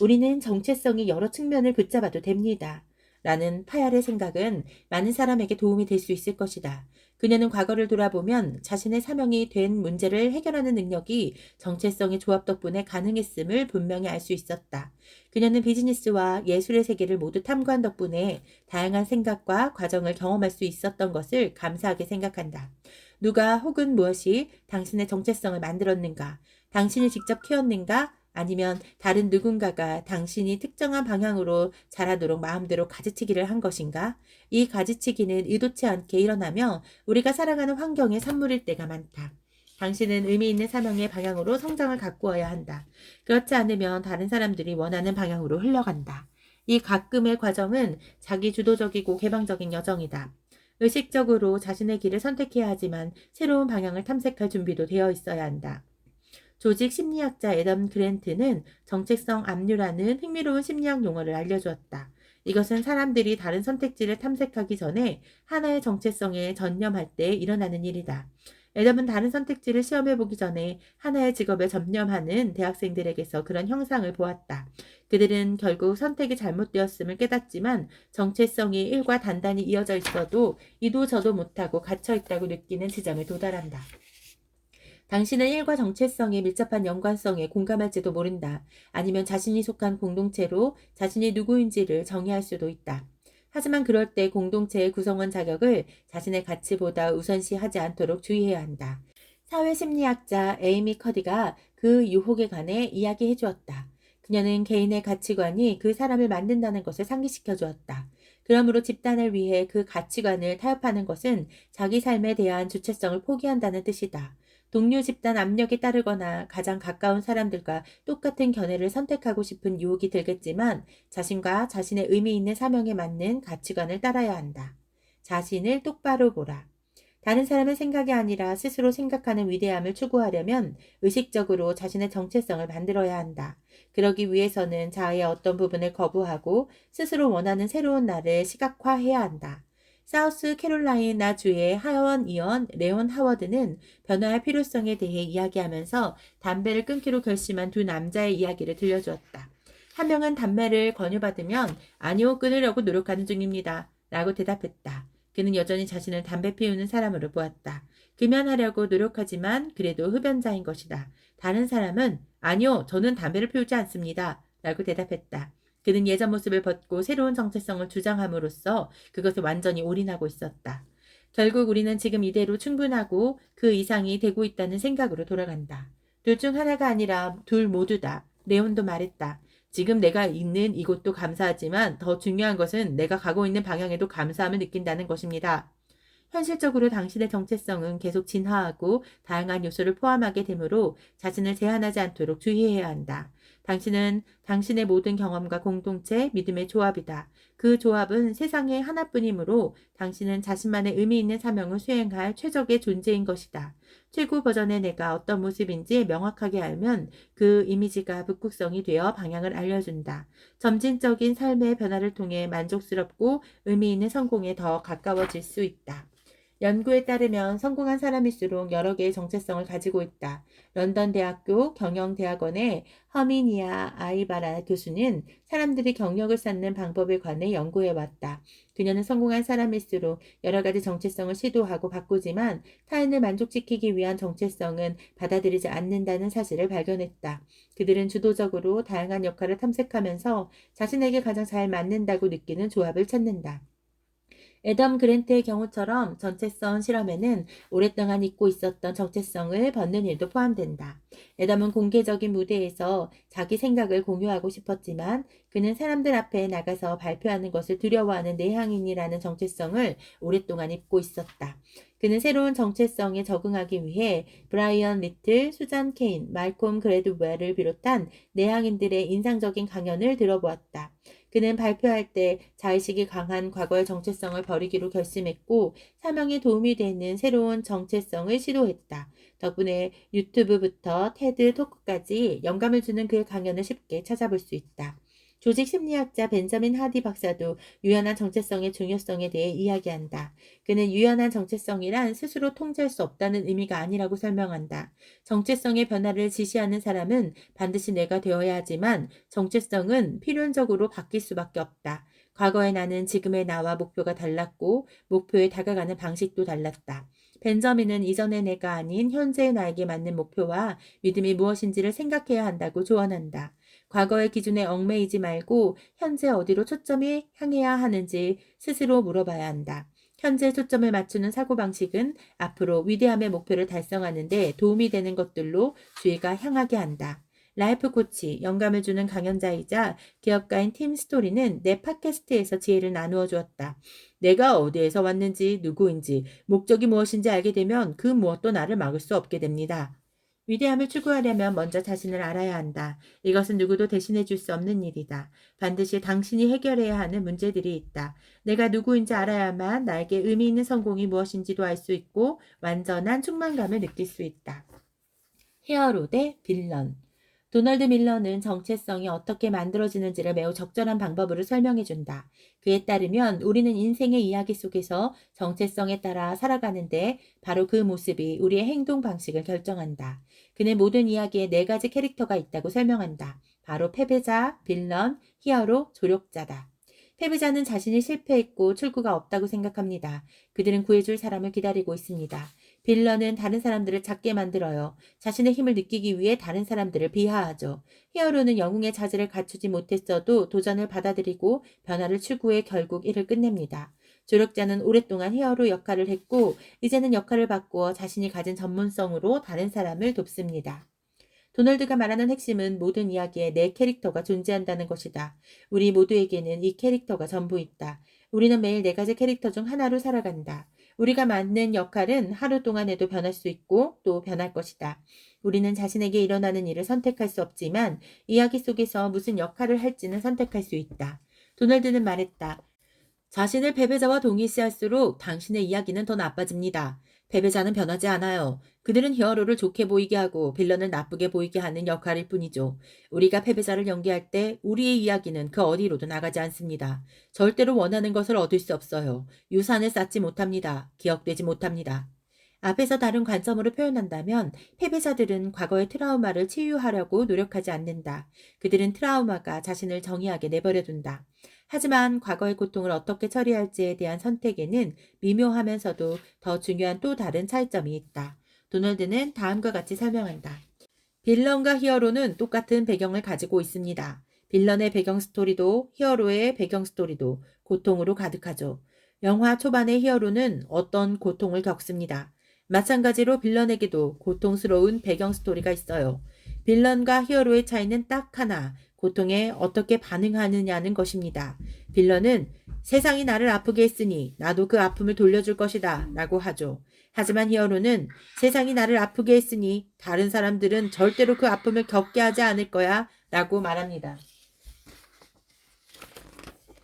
우리는 정체성이 여러 측면을 붙잡아도 됩니다. 라는 파얄의 생각은 많은 사람에게 도움이 될 수 있을 것이다. 그녀는 과거를 돌아보면 자신의 사명이 된 문제를 해결하는 능력이 정체성의 조합 덕분에 가능했음을 분명히 알 수 있었다. 그녀는 비즈니스와 예술의 세계를 모두 탐구한 덕분에 다양한 생각과 과정을 경험할 수 있었던 것을 감사하게 생각한다. 누가 혹은 무엇이 당신의 정체성을 만들었는가? 당신이 직접 키웠는가? 아니면 다른 누군가가 당신이 특정한 방향으로 자라도록 마음대로 가지치기를 한 것인가? 이 가지치기는 의도치 않게 일어나며 우리가 살아가는 환경의 산물일 때가 많다. 당신은 의미 있는 사명의 방향으로 성장을 가꾸어야 한다. 그렇지 않으면 다른 사람들이 원하는 방향으로 흘러간다. 이 가끔의 과정은 자기 주도적이고 개방적인 여정이다. 의식적으로 자신의 길을 선택해야 하지만 새로운 방향을 탐색할 준비도 되어 있어야 한다. 조직 심리학자 애덤 그랜트는 정체성 압류라는 흥미로운 심리학 용어를 알려주었다. 이것은 사람들이 다른 선택지를 탐색하기 전에 하나의 정체성에 전념할 때 일어나는 일이다. 애덤은 다른 선택지를 시험해보기 전에 하나의 직업에 전념하는 대학생들에게서 그런 형상을 보았다. 그들은 결국 선택이 잘못되었음을 깨닫지만 정체성이 일과 단단히 이어져 있어도 이도 저도 못하고 갇혀있다고 느끼는 지점에 도달한다. 당신은 일과 정체성의 밀접한 연관성에 공감할지도 모른다. 아니면 자신이 속한 공동체로 자신이 누구인지를 정의할 수도 있다. 하지만 그럴 때 공동체의 구성원 자격을 자신의 가치보다 우선시하지 않도록 주의해야 한다. 사회심리학자 에이미 커디가 그 유혹에 관해 이야기해 주었다. 그녀는 개인의 가치관이 그 사람을 만든다는 것을 상기시켜 주었다. 그러므로 집단을 위해 그 가치관을 타협하는 것은 자기 삶에 대한 주체성을 포기한다는 뜻이다. 동료 집단 압력에 따르거나 가장 가까운 사람들과 똑같은 견해를 선택하고 싶은 유혹이 들겠지만 자신과 자신의 의미 있는 사명에 맞는 가치관을 따라야 한다. 자신을 똑바로 보라. 다른 사람의 생각이 아니라 스스로 생각하는 위대함을 추구하려면 의식적으로 자신의 정체성을 만들어야 한다. 그러기 위해서는 자아의 어떤 부분을 거부하고 스스로 원하는 새로운 나를 시각화해야 한다. 사우스 캐롤라이나 주의 하원 의원 레온 하워드는 변화의 필요성에 대해 이야기하면서 담배를 끊기로 결심한 두 남자의 이야기를 들려주었다. 한 명은 담배를 권유받으면 아니요, 끊으려고 노력하는 중입니다. 라고 대답했다. 그는 여전히 자신을 담배 피우는 사람으로 보았다. 금연하려고 노력하지만 그래도 흡연자인 것이다. 다른 사람은 아니요, 저는 담배를 피우지 않습니다. 라고 대답했다. 그는 예전 모습을 벗고 새로운 정체성을 주장함으로써 그것에 완전히 올인하고 있었다. 결국 우리는 지금 이대로 충분하고 그 이상이 되고 있다는 생각으로 돌아간다. 둘 중 하나가 아니라 둘 모두다. 레온도 말했다. 지금 내가 있는 이곳도 감사하지만 더 중요한 것은 내가 가고 있는 방향에도 감사함을 느낀다는 것입니다. 현실적으로 당신의 정체성은 계속 진화하고 다양한 요소를 포함하게 되므로 자신을 제한하지 않도록 주의해야 한다. 당신은 당신의 모든 경험과 공동체, 믿음의 조합이다. 그 조합은 세상에 하나뿐이므로 당신은 자신만의 의미 있는 사명을 수행할 최적의 존재인 것이다. 최고 버전의 내가 어떤 모습인지 명확하게 알면 그 이미지가 북극성이 되어 방향을 알려준다. 점진적인 삶의 변화를 통해 만족스럽고 의미 있는 성공에 더 가까워질 수 있다. 연구에 따르면 성공한 사람일수록 여러 개의 정체성을 가지고 있다. 런던 대학교 경영대학원의 허미니아 아이바라 교수는 사람들이 경력을 쌓는 방법에 관해 연구해 왔다. 그녀는 성공한 사람일수록 여러 가지 정체성을 시도하고 바꾸지만 타인을 만족시키기 위한 정체성은 받아들이지 않는다는 사실을 발견했다. 그들은 주도적으로 다양한 역할을 탐색하면서 자신에게 가장 잘 맞는다고 느끼는 조합을 찾는다. 애덤 그랜트의 경우처럼 정체성 실험에는 오랫동안 잊고 있었던 정체성을 벗는 일도 포함된다. 애덤은 공개적인 무대에서 자기 생각을 공유하고 싶었지만 그는 사람들 앞에 나가서 발표하는 것을 두려워하는 내향인이라는 정체성을 오랫동안 잊고 있었다. 그는 새로운 정체성에 적응하기 위해 브라이언 리틀, 수잔 케인, 말콤 그래드웰을 비롯한 내향인들의 인상적인 강연을 들어보았다. 그는 발표할 때 자의식이 강한 과거의 정체성을 버리기로 결심했고 사명에 도움이 되는 새로운 정체성을 시도했다. 덕분에 유튜브부터 테드 토크까지 영감을 주는 그의 강연을 쉽게 찾아볼 수 있다. 조직 심리학자 벤저민 하디 박사도 유연한 정체성의 중요성에 대해 이야기한다. 그는 유연한 정체성이란 스스로 통제할 수 없다는 의미가 아니라고 설명한다. 정체성의 변화를 지시하는 사람은 반드시 내가 되어야 하지만 정체성은 필연적으로 바뀔 수밖에 없다. 과거의 나는 지금의 나와 목표가 달랐고 목표에 다가가는 방식도 달랐다. 벤저민은 이전의 내가 아닌 현재의 나에게 맞는 목표와 믿음이 무엇인지를 생각해야 한다고 조언한다. 과거의 기준에 얽매이지 말고 현재 어디로 초점이 향해야 하는지 스스로 물어봐야 한다. 현재 초점을 맞추는 사고방식은 앞으로 위대함의 목표를 달성하는 데 도움이 되는 것들로 주의가 향하게 한다. 라이프 코치, 영감을 주는 강연자이자 기업가인 팀 스토리는 내 팟캐스트에서 지혜를 나누어 주었다. 내가 어디에서 왔는지, 누구인지, 목적이 무엇인지 알게 되면 그 무엇도 나를 막을 수 없게 됩니다. 위대함을 추구하려면 먼저 자신을 알아야 한다. 이것은 누구도 대신해 줄 수 없는 일이다. 반드시 당신이 해결해야 하는 문제들이 있다. 내가 누구인지 알아야만 나에게 의미 있는 성공이 무엇인지도 알 수 있고 완전한 충만감을 느낄 수 있다. 히어로 대 빌런. 도널드 밀러는 정체성이 어떻게 만들어지는지를 매우 적절한 방법으로 설명해준다. 그에 따르면 우리는 인생의 이야기 속에서 정체성에 따라 살아가는데 바로 그 모습이 우리의 행동 방식을 결정한다. 그는 모든 이야기에 네 가지 캐릭터가 있다고 설명한다. 바로 패배자, 빌런, 히어로, 조력자다. 패배자는 자신이 실패했고 출구가 없다고 생각합니다. 그들은 구해줄 사람을 기다리고 있습니다. 빌런은 다른 사람들을 작게 만들어요. 자신의 힘을 느끼기 위해 다른 사람들을 비하하죠. 히어로는 영웅의 자질을 갖추지 못했어도 도전을 받아들이고 변화를 추구해 결국 일을 끝냅니다. 조력자는 오랫동안 히어로 역할을 했고 이제는 역할을 바꾸어 자신이 가진 전문성으로 다른 사람을 돕습니다. 도널드가 말하는 핵심은 모든 이야기에 내 캐릭터가 존재한다는 것이다. 우리 모두에게는 이 캐릭터가 전부 있다. 우리는 매일 네 가지 캐릭터 중 하나로 살아간다. 우리가 맡는 역할은 하루 동안에도 변할 수 있고 또 변할 것이다. 우리는 자신에게 일어나는 일을 선택할 수 없지만 이야기 속에서 무슨 역할을 할지는 선택할 수 있다. 도널드는 말했다. 자신을 패배자와 동일시할수록 당신의 이야기는 더 나빠집니다. 패배자는 변하지 않아요. 그들은 히어로를 좋게 보이게 하고 빌런을 나쁘게 보이게 하는 역할일 뿐이죠. 우리가 패배자를 연기할 때 우리의 이야기는 그 어디로도 나가지 않습니다. 절대로 원하는 것을 얻을 수 없어요. 유산을 쌓지 못합니다. 기억되지 못합니다. 앞에서 다른 관점으로 표현한다면 패배자들은 과거의 트라우마를 치유하려고 노력하지 않는다. 그들은 트라우마가 자신을 정의하게 내버려둔다. 하지만 과거의 고통을 어떻게 처리할지에 대한 선택에는 미묘하면서도 더 중요한 또 다른 차이점이 있다. 도널드는 다음과 같이 설명한다. 빌런과 히어로는 똑같은 배경을 가지고 있습니다. 빌런의 배경 스토리도 히어로의 배경 스토리도 고통으로 가득하죠. 영화 초반의 히어로는 어떤 고통을 겪습니다. 마찬가지로 빌런에게도 고통스러운 배경 스토리가 있어요. 빌런과 히어로의 차이는 딱 하나, 고통에 어떻게 반응하느냐는 것입니다. 빌런은 세상이 나를 아프게 했으니 나도 그 아픔을 돌려줄 것이다 라고 하죠. 하지만 히어로는 세상이 나를 아프게 했으니 다른 사람들은 절대로 그 아픔을 겪게 하지 않을 거야 라고 말합니다.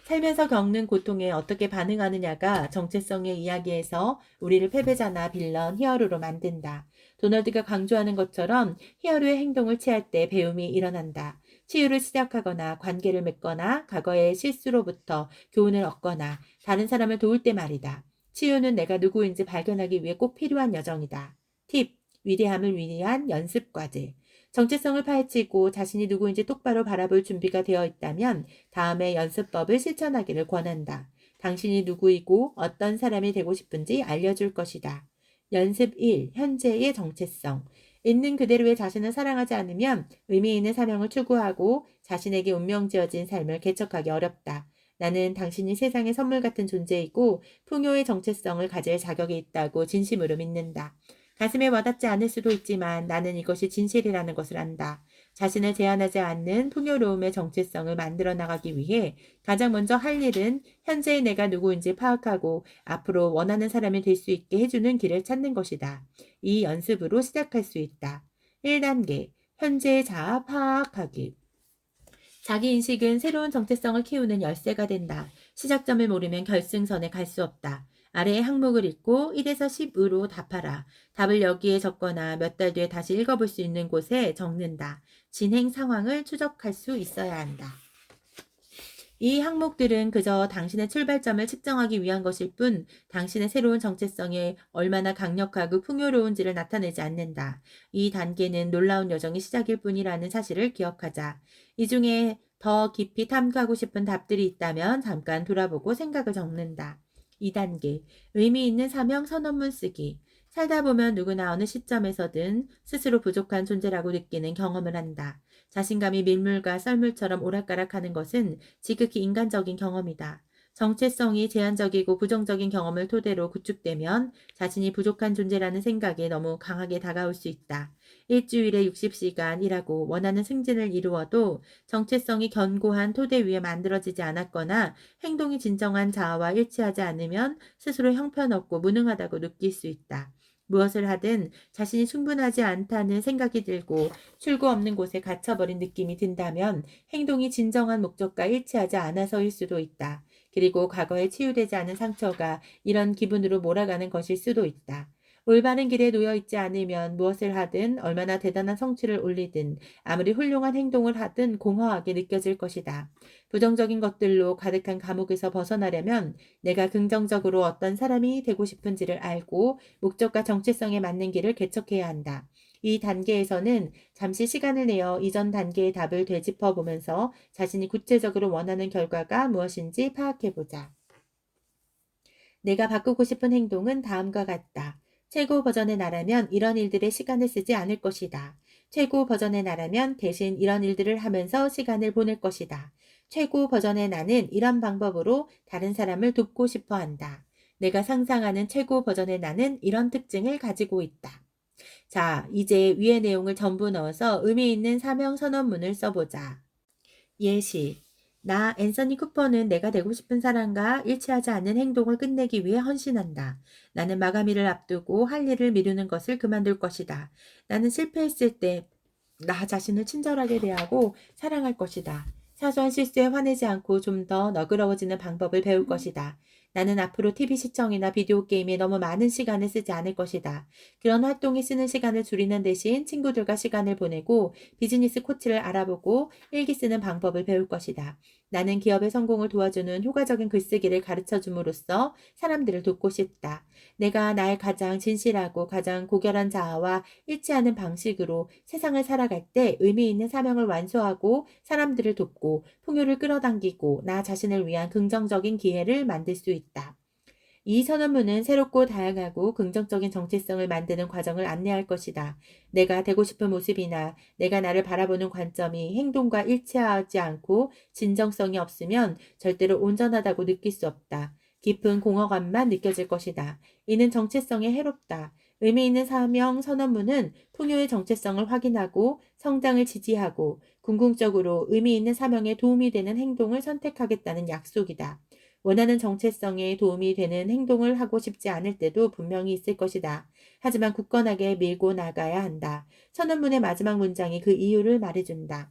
살면서 겪는 고통에 어떻게 반응하느냐가 정체성의 이야기에서 우리를 패배자나 빌런, 히어로로 만든다. 도널드가 강조하는 것처럼 히어로의 행동을 취할 때 배움이 일어난다. 치유를 시작하거나 관계를 맺거나 과거의 실수로부터 교훈을 얻거나 다른 사람을 도울 때 말이다. 치유는 내가 누구인지 발견하기 위해 꼭 필요한 여정이다. 팁, 위대함을 위한 연습 과제. 정체성을 파헤치고 자신이 누구인지 똑바로 바라볼 준비가 되어 있다면 다음에 연습법을 실천하기를 권한다. 당신이 누구이고 어떤 사람이 되고 싶은지 알려줄 것이다. 연습 1. 현재의 정체성. 있는 그대로의 자신을 사랑하지 않으면 의미 있는 사명을 추구하고 자신에게 운명 지어진 삶을 개척하기 어렵다. 나는 당신이 세상의 선물 같은 존재이고 풍요의 정체성을 가질 자격이 있다고 진심으로 믿는다. 가슴에 와닿지 않을 수도 있지만 나는 이것이 진실이라는 것을 안다. 자신을 제한하지 않는 풍요로움의 정체성을 만들어 나가기 위해 가장 먼저 할 일은 현재의 내가 누구인지 파악하고 앞으로 원하는 사람이 될 수 있게 해주는 길을 찾는 것이다. 이 연습으로 시작할 수 있다. 1단계, 현재의 자아 파악하기. 자기인식은 새로운 정체성을 키우는 열쇠가 된다. 시작점을 모르면 결승선에 갈 수 없다. 아래의 항목을 읽고 1에서 10으로 답하라. 답을 여기에 적거나 몇 달 뒤에 다시 읽어볼 수 있는 곳에 적는다. 진행 상황을 추적할 수 있어야 한다. 이 항목들은 그저 당신의 출발점을 측정하기 위한 것일 뿐 당신의 새로운 정체성이 얼마나 강력하고 풍요로운지를 나타내지 않는다. 이 단계는 놀라운 여정의 시작일 뿐이라는 사실을 기억하자. 이 중에 더 깊이 탐구하고 싶은 답들이 있다면 잠깐 돌아보고 생각을 적는다. 2단계, 의미 있는 사명 선언문 쓰기. 살다 보면 누구나 어느 시점에서든 스스로 부족한 존재라고 느끼는 경험을 한다. 자신감이 밀물과 썰물처럼 오락가락하는 것은 지극히 인간적인 경험이다. 정체성이 제한적이고 부정적인 경험을 토대로 구축되면 자신이 부족한 존재라는 생각에 너무 강하게 다가올 수 있다. 일주일에 60시간 일하고 원하는 승진을 이루어도 정체성이 견고한 토대 위에 만들어지지 않았거나 행동이 진정한 자아와 일치하지 않으면 스스로 형편없고 무능하다고 느낄 수 있다. 무엇을 하든 자신이 충분하지 않다는 생각이 들고 출구 없는 곳에 갇혀버린 느낌이 든다면 행동이 진정한 목적과 일치하지 않아서일 수도 있다. 그리고 과거에 치유되지 않은 상처가 이런 기분으로 몰아가는 것일 수도 있다. 올바른 길에 놓여 있지 않으면 무엇을 하든 얼마나 대단한 성취를 올리든 아무리 훌륭한 행동을 하든 공허하게 느껴질 것이다. 부정적인 것들로 가득한 감옥에서 벗어나려면 내가 긍정적으로 어떤 사람이 되고 싶은지를 알고 목적과 정체성에 맞는 길을 개척해야 한다. 이 단계에서는 잠시 시간을 내어 이전 단계의 답을 되짚어 보면서 자신이 구체적으로 원하는 결과가 무엇인지 파악해보자. 내가 바꾸고 싶은 행동은 다음과 같다. 최고 버전의 나라면 이런 일들에 시간을 쓰지 않을 것이다. 최고 버전의 나라면 대신 이런 일들을 하면서 시간을 보낼 것이다. 최고 버전의 나는 이런 방법으로 다른 사람을 돕고 싶어 한다. 내가 상상하는 최고 버전의 나는 이런 특징을 가지고 있다. 자, 이제 위의 내용을 전부 넣어서 의미 있는 사명 선언문을 써보자. 예시. 나 앤서니 쿠퍼는 내가 되고 싶은 사람과 일치하지 않는 행동을 끝내기 위해 헌신한다. 나는 마감일을 앞두고 할 일을 미루는 것을 그만둘 것이다. 나는 실패했을 때 나 자신을 친절하게 대하고 사랑할 것이다. 사소한 실수에 화내지 않고 좀 더 너그러워지는 방법을 배울 것이다. 나는 앞으로 TV 시청이나 비디오 게임에 너무 많은 시간을 쓰지 않을 것이다. 그런 활동에 쓰는 시간을 줄이는 대신 친구들과 시간을 보내고 비즈니스 코치를 알아보고 일기 쓰는 방법을 배울 것이다. 나는 기업의 성공을 도와주는 효과적인 글쓰기를 가르쳐 줌으로써 사람들을 돕고 싶다. 내가 나의 가장 진실하고 가장 고결한 자아와 일치하는 방식으로 세상을 살아갈 때 의미 있는 사명을 완수하고 사람들을 돕고 풍요를 끌어당기고 나 자신을 위한 긍정적인 기회를 만들 수 있다. 이 선언문은 새롭고 다양하고 긍정적인 정체성을 만드는 과정을 안내할 것이다. 내가 되고 싶은 모습이나 내가 나를 바라보는 관점이 행동과 일치하지 않고 진정성이 없으면 절대로 온전하다고 느낄 수 없다. 깊은 공허감만 느껴질 것이다. 이는 정체성에 해롭다. 의미 있는 사명 선언문은 풍요의 정체성을 확인하고 성장을 지지하고 궁극적으로 의미 있는 사명에 도움이 되는 행동을 선택하겠다는 약속이다. 원하는 정체성에 도움이 되는 행동을 하고 싶지 않을 때도 분명히 있을 것이다. 하지만 굳건하게 밀고 나가야 한다. 선언문의 마지막 문장이 그 이유를 말해준다.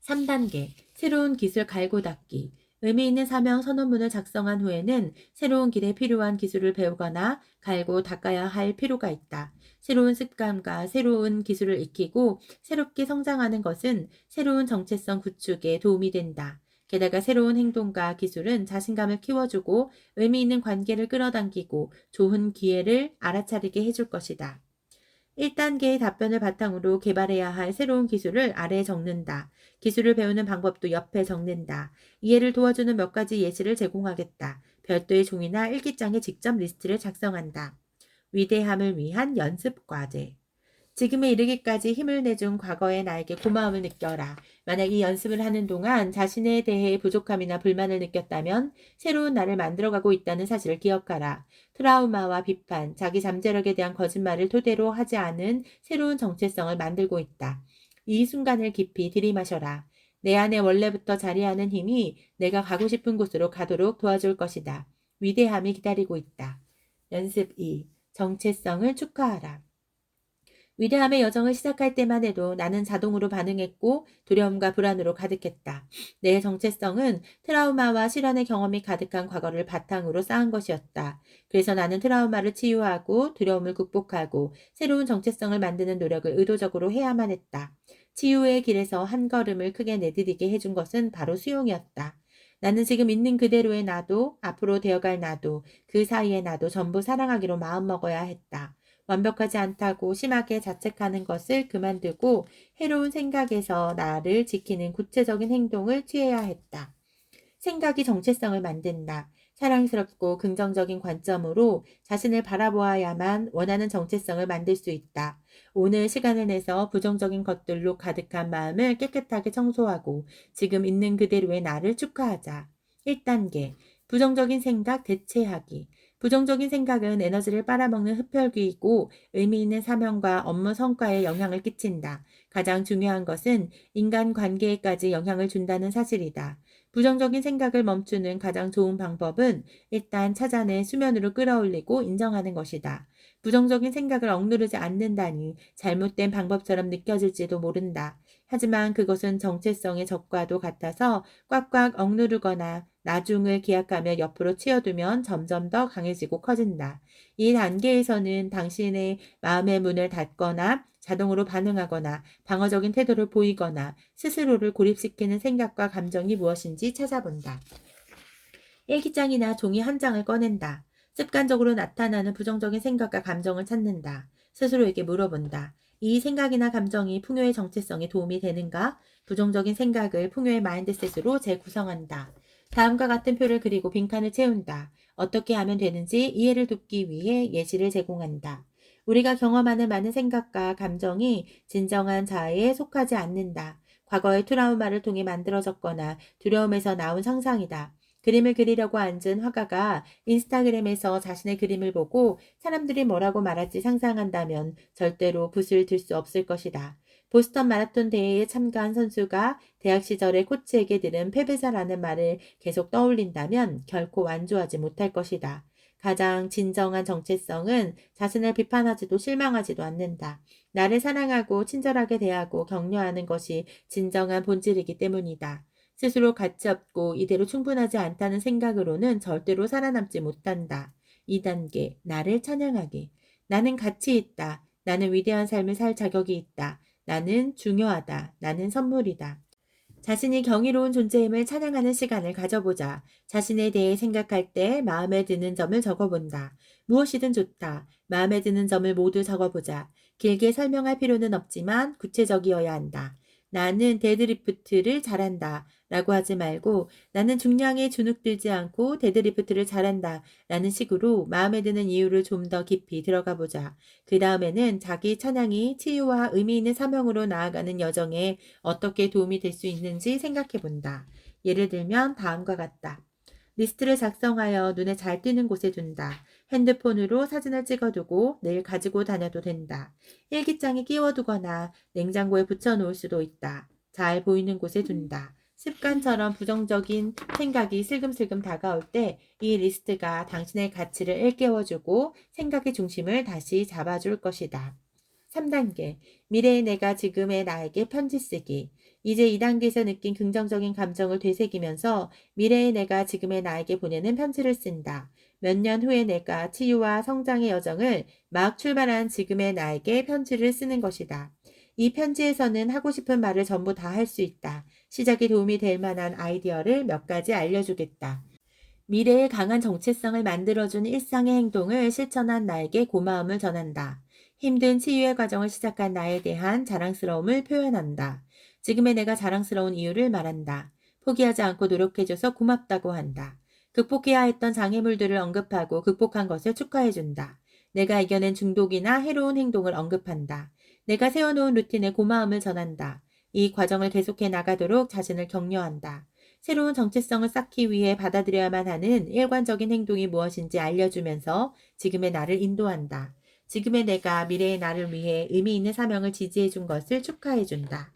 3단계 새로운 기술 갈고 닦기. 의미 있는 사명 선언문을 작성한 후에는 새로운 길에 필요한 기술을 배우거나 갈고 닦아야 할 필요가 있다. 새로운 습관과 새로운 기술을 익히고 새롭게 성장하는 것은 새로운 정체성 구축에 도움이 된다. 게다가 새로운 행동과 기술은 자신감을 키워주고 의미 있는 관계를 끌어당기고 좋은 기회를 알아차리게 해줄 것이다. 1단계의 답변을 바탕으로 개발해야 할 새로운 기술을 아래에 적는다. 기술을 배우는 방법도 옆에 적는다. 이해를 도와주는 몇 가지 예시를 제공하겠다. 별도의 종이나 일기장에 직접 리스트를 작성한다. 위대함을 위한 연습 과제. 지금에 이르기까지 힘을 내준 과거의 나에게 고마움을 느껴라. 만약 이 연습을 하는 동안 자신에 대해 부족함이나 불만을 느꼈다면 새로운 나를 만들어가고 있다는 사실을 기억하라. 트라우마와 비판, 자기 잠재력에 대한 거짓말을 토대로 하지 않은 새로운 정체성을 만들고 있다. 이 순간을 깊이 들이마셔라. 내 안에 원래부터 자리하는 힘이 내가 가고 싶은 곳으로 가도록 도와줄 것이다. 위대함이 기다리고 있다. 연습 2. 정체성을 축하하라. 위대함의 여정을 시작할 때만 해도 나는 자동으로 반응했고 두려움과 불안으로 가득했다. 내 정체성은 트라우마와 실현의 경험이 가득한 과거를 바탕으로 쌓은 것이었다. 그래서 나는 트라우마를 치유하고 두려움을 극복하고 새로운 정체성을 만드는 노력을 의도적으로 해야만 했다. 치유의 길에서 한 걸음을 크게 내디디게 해준 것은 바로 수용이었다. 나는 지금 있는 그대로의 나도, 앞으로 되어갈 나도, 그 사이의 나도 전부 사랑하기로 마음먹어야 했다. 완벽하지 않다고 심하게 자책하는 것을 그만두고 해로운 생각에서 나를 지키는 구체적인 행동을 취해야 했다. 생각이 정체성을 만든다. 사랑스럽고 긍정적인 관점으로 자신을 바라보아야만 원하는 정체성을 만들 수 있다. 오늘 시간을 내서 부정적인 것들로 가득한 마음을 깨끗하게 청소하고 지금 있는 그대로의 나를 축하하자. 1단계. 부정적인 생각 대체하기. 부정적인 생각은 에너지를 빨아먹는 흡혈귀이고 의미 있는 사명과 업무 성과에 영향을 끼친다. 가장 중요한 것은 인간 관계에까지 영향을 준다는 사실이다. 부정적인 생각을 멈추는 가장 좋은 방법은 일단 찾아내 수면으로 끌어올리고 인정하는 것이다. 부정적인 생각을 억누르지 않는다니 잘못된 방법처럼 느껴질지도 모른다. 하지만 그것은 정체성의 적과도 같아서 꽉꽉 억누르거나 나중을 기약하며 옆으로 치워두면 점점 더 강해지고 커진다. 이 단계에서는 당신의 마음의 문을 닫거나 자동으로 반응하거나 방어적인 태도를 보이거나 스스로를 고립시키는 생각과 감정이 무엇인지 찾아본다. 일기장이나 종이 한 장을 꺼낸다. 습관적으로 나타나는 부정적인 생각과 감정을 찾는다. 스스로에게 물어본다. 이 생각이나 감정이 풍요의 정체성에 도움이 되는가? 부정적인 생각을 풍요의 마인드셋으로 재구성한다. 다음과 같은 표를 그리고 빈칸을 채운다. 어떻게 하면 되는지 이해를 돕기 위해 예시를 제공한다. 우리가 경험하는 많은 생각과 감정이 진정한 자아에 속하지 않는다. 과거의 트라우마를 통해 만들어졌거나 두려움에서 나온 상상이다. 그림을 그리려고 앉은 화가가 인스타그램에서 자신의 그림을 보고 사람들이 뭐라고 말할지 상상한다면 절대로 붓을 들 수 없을 것이다. 보스턴 마라톤 대회에 참가한 선수가 대학 시절의 코치에게 들은 패배자라는 말을 계속 떠올린다면 결코 완주하지 못할 것이다. 가장 진정한 정체성은 자신을 비판하지도 실망하지도 않는다. 나를 사랑하고 친절하게 대하고 격려하는 것이 진정한 본질이기 때문이다. 스스로 가치 없고 이대로 충분하지 않다는 생각으로는 절대로 살아남지 못한다. 2단계, 나를 찬양하기. 나는 가치 있다. 나는 위대한 삶을 살 자격이 있다. 나는 중요하다. 나는 선물이다. 자신이 경이로운 존재임을 찬양하는 시간을 가져보자. 자신에 대해 생각할 때 마음에 드는 점을 적어본다. 무엇이든 좋다. 마음에 드는 점을 모두 적어보자. 길게 설명할 필요는 없지만 구체적이어야 한다. 나는 데드리프트를 잘한다. 라고 하지 말고 나는 중량에 주눅들지 않고 데드리프트를 잘한다. 라는 식으로 마음에 드는 이유를 좀 더 깊이 들어가 보자. 그 다음에는 자기 찬양이 치유와 의미 있는 사명으로 나아가는 여정에 어떻게 도움이 될 수 있는지 생각해 본다. 예를 들면 다음과 같다. 리스트를 작성하여 눈에 잘 띄는 곳에 둔다. 핸드폰으로 사진을 찍어두고 늘 가지고 다녀도 된다. 일기장에 끼워두거나 냉장고에 붙여놓을 수도 있다. 잘 보이는 곳에 둔다. 습관처럼 부정적인 생각이 슬금슬금 다가올 때 이 리스트가 당신의 가치를 일깨워주고 생각의 중심을 다시 잡아줄 것이다. 3단계. 미래의 내가 지금의 나에게 편지 쓰기. 이제 2단계에서 느낀 긍정적인 감정을 되새기면서 미래의 내가 지금의 나에게 보내는 편지를 쓴다. 몇 년 후의 내가 치유와 성장의 여정을 막 출발한 지금의 나에게 편지를 쓰는 것이다. 이 편지에서는 하고 싶은 말을 전부 다 할 수 있다. 시작에 도움이 될 만한 아이디어를 몇 가지 알려주겠다. 미래의 강한 정체성을 만들어준 일상의 행동을 실천한 나에게 고마움을 전한다. 힘든 치유의 과정을 시작한 나에 대한 자랑스러움을 표현한다. 지금의 내가 자랑스러운 이유를 말한다. 포기하지 않고 노력해줘서 고맙다고 한다. 극복해야 했던 장애물들을 언급하고 극복한 것을 축하해준다. 내가 이겨낸 중독이나 해로운 행동을 언급한다. 내가 세워놓은 루틴에 고마움을 전한다. 이 과정을 계속해 나가도록 자신을 격려한다. 새로운 정체성을 쌓기 위해 받아들여야만 하는 일관적인 행동이 무엇인지 알려주면서 지금의 나를 인도한다. 지금의 내가 미래의 나를 위해 의미 있는 사명을 지지해 준 것을 축하해 준다.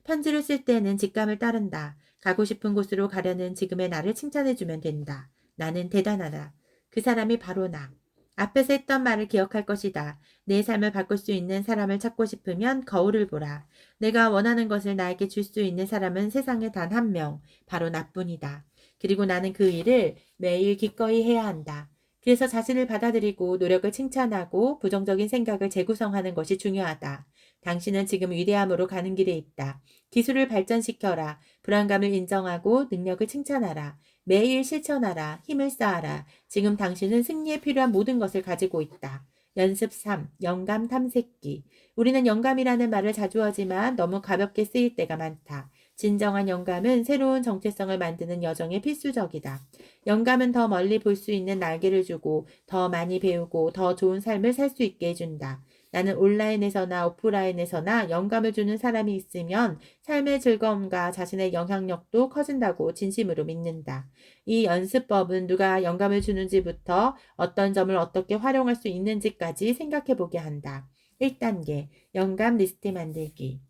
편지를 쓸 때는 직감을 따른다. 가고 싶은 곳으로 가려는 지금의 나를 칭찬해 주면 된다. 나는 대단하다. 그 사람이 바로 나. 앞에서 했던 말을 기억할 것이다. 내 삶을 바꿀 수 있는 사람을 찾고 싶으면 거울을 보라. 내가 원하는 것을 나에게 줄 수 있는 사람은 세상에 단 한 명, 바로 나뿐이다. 그리고 나는 그 일을 매일 기꺼이 해야 한다. 그래서 자신을 받아들이고 노력을 칭찬하고 부정적인 생각을 재구성하는 것이 중요하다. 당신은 지금 위대함으로 가는 길에 있다. 기술을 발전시켜라. 불안감을 인정하고 능력을 칭찬하라. 매일 실천하라. 힘을 쌓아라. 지금 당신은 승리에 필요한 모든 것을 가지고 있다. 연습 3. 영감 탐색기. 우리는 영감이라는 말을 자주 하지만 너무 가볍게 쓰일 때가 많다. 진정한 영감은 새로운 정체성을 만드는 여정에 필수적이다. 영감은 더 멀리 볼 수 있는 날개를 주고 더 많이 배우고 더 좋은 삶을 살 수 있게 해준다. 나는 온라인에서나 오프라인에서나 영감을 주는 사람이 있으면 삶의 즐거움과 자신의 영향력도 커진다고 진심으로 믿는다. 이 연습법은 누가 영감을 주는지부터 어떤 점을 어떻게 활용할 수 있는지까지 생각해 보게 한다. 1단계, 영감 리스트 만들기.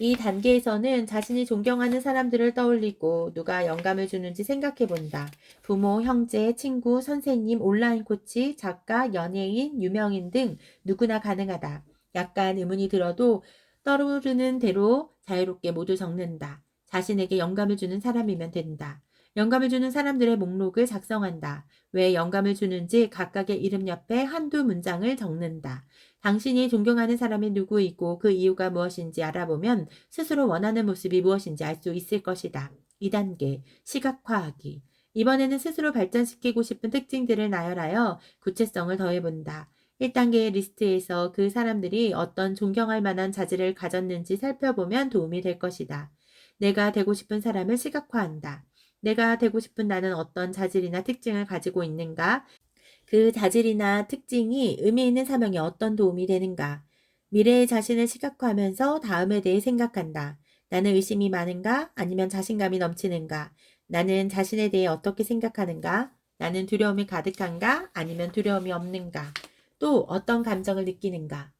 이 단계에서는 자신이 존경하는 사람들을 떠올리고 누가 영감을 주는지 생각해 본다. 부모, 형제, 친구, 선생님, 온라인 코치, 작가, 연예인, 유명인 등 누구나 가능하다. 약간 의문이 들어도 떠오르는 대로 자유롭게 모두 적는다. 자신에게 영감을 주는 사람이면 된다. 영감을 주는 사람들의 목록을 작성한다. 왜 영감을 주는지 각각의 이름 옆에 한두 문장을 적는다. 당신이 존경하는 사람이 누구이고 그 이유가 무엇인지 알아보면 스스로 원하는 모습이 무엇인지 알 수 있을 것이다. 2단계, 시각화하기. 이번에는 스스로 발전시키고 싶은 특징들을 나열하여 구체성을 더해본다. 1단계의 리스트에서 그 사람들이 어떤 존경할 만한 자질을 가졌는지 살펴보면 도움이 될 것이다. 내가 되고 싶은 사람을 시각화한다. 내가 되고 싶은 나는 어떤 자질이나 특징을 가지고 있는가? 그 자질이나 특징이 의미 있는 사명에 어떤 도움이 되는가? 미래의 자신을 시각화하면서 다음에 대해 생각한다. 나는 의심이 많은가? 아니면 자신감이 넘치는가? 나는 자신에 대해 어떻게 생각하는가? 나는 두려움이 가득한가? 아니면 두려움이 없는가? 또 어떤 감정을 느끼는가?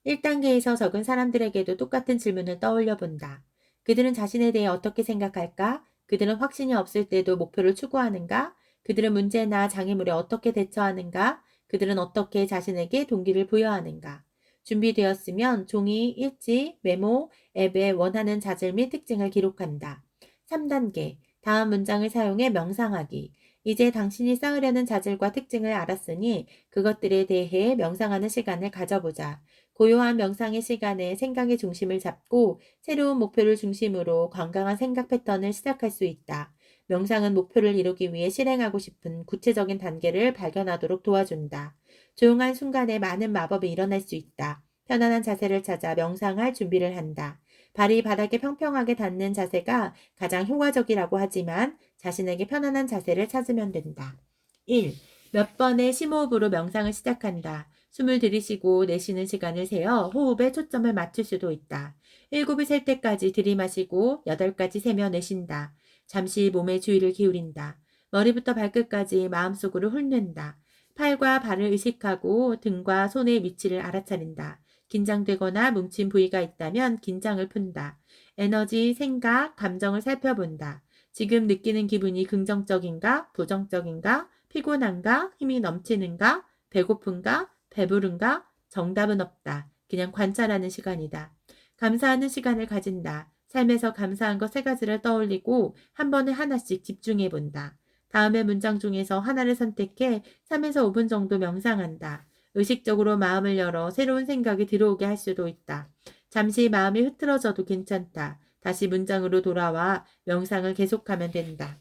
1단계에서 적은 사람들에게도 똑같은 질문을 떠올려 본다. 그들은 자신에 대해 어떻게 생각할까? 그들은 확신이 없을 때도 목표를 추구하는가? 그들은 문제나 장애물에 어떻게 대처하는가? 그들은 어떻게 자신에게 동기를 부여하는가? 준비되었으면 종이, 일지, 메모, 앱에 원하는 자질 및 특징을 기록한다. 3단계. 다음 문장을 사용해 명상하기. 이제 당신이 쌓으려는 자질과 특징을 알았으니 그것들에 대해 명상하는 시간을 가져보자. 고요한 명상의 시간에 생각의 중심을 잡고 새로운 목표를 중심으로 건강한 생각 패턴을 시작할 수 있다. 명상은 목표를 이루기 위해 실행하고 싶은 구체적인 단계를 발견하도록 도와준다. 조용한 순간에 많은 마법이 일어날 수 있다. 편안한 자세를 찾아 명상할 준비를 한다. 발이 바닥에 평평하게 닿는 자세가 가장 효과적이라고 하지만 자신에게 편안한 자세를 찾으면 된다. 1. 몇 번의 심호흡으로 명상을 시작한다. 숨을 들이쉬고 내쉬는 시간을 세어 호흡에 초점을 맞출 수도 있다. 7을 셀 때까지 들이마시고 8까지 세며 내쉰다. 잠시 몸에 주의를 기울인다. 머리부터 발끝까지 마음속으로 훑는다. 팔과 발을 의식하고 등과 손의 위치를 알아차린다. 긴장되거나 뭉친 부위가 있다면 긴장을 푼다. 에너지, 생각, 감정을 살펴본다. 지금 느끼는 기분이 긍정적인가, 부정적인가, 피곤한가, 힘이 넘치는가, 배고픈가, 배부른가? 정답은 없다. 그냥 관찰하는 시간이다. 감사하는 시간을 가진다. 삶에서 감사한 것 3가지를 떠올리고 한 번에 하나씩 집중해 본다. 다음의 문장 중에서 하나를 선택해 3에서 5분 정도 명상한다. 의식적으로 마음을 열어 새로운 생각이 들어오게 할 수도 있다. 잠시 마음이 흐트러져도 괜찮다. 다시 문장으로 돌아와 명상을 계속하면 된다.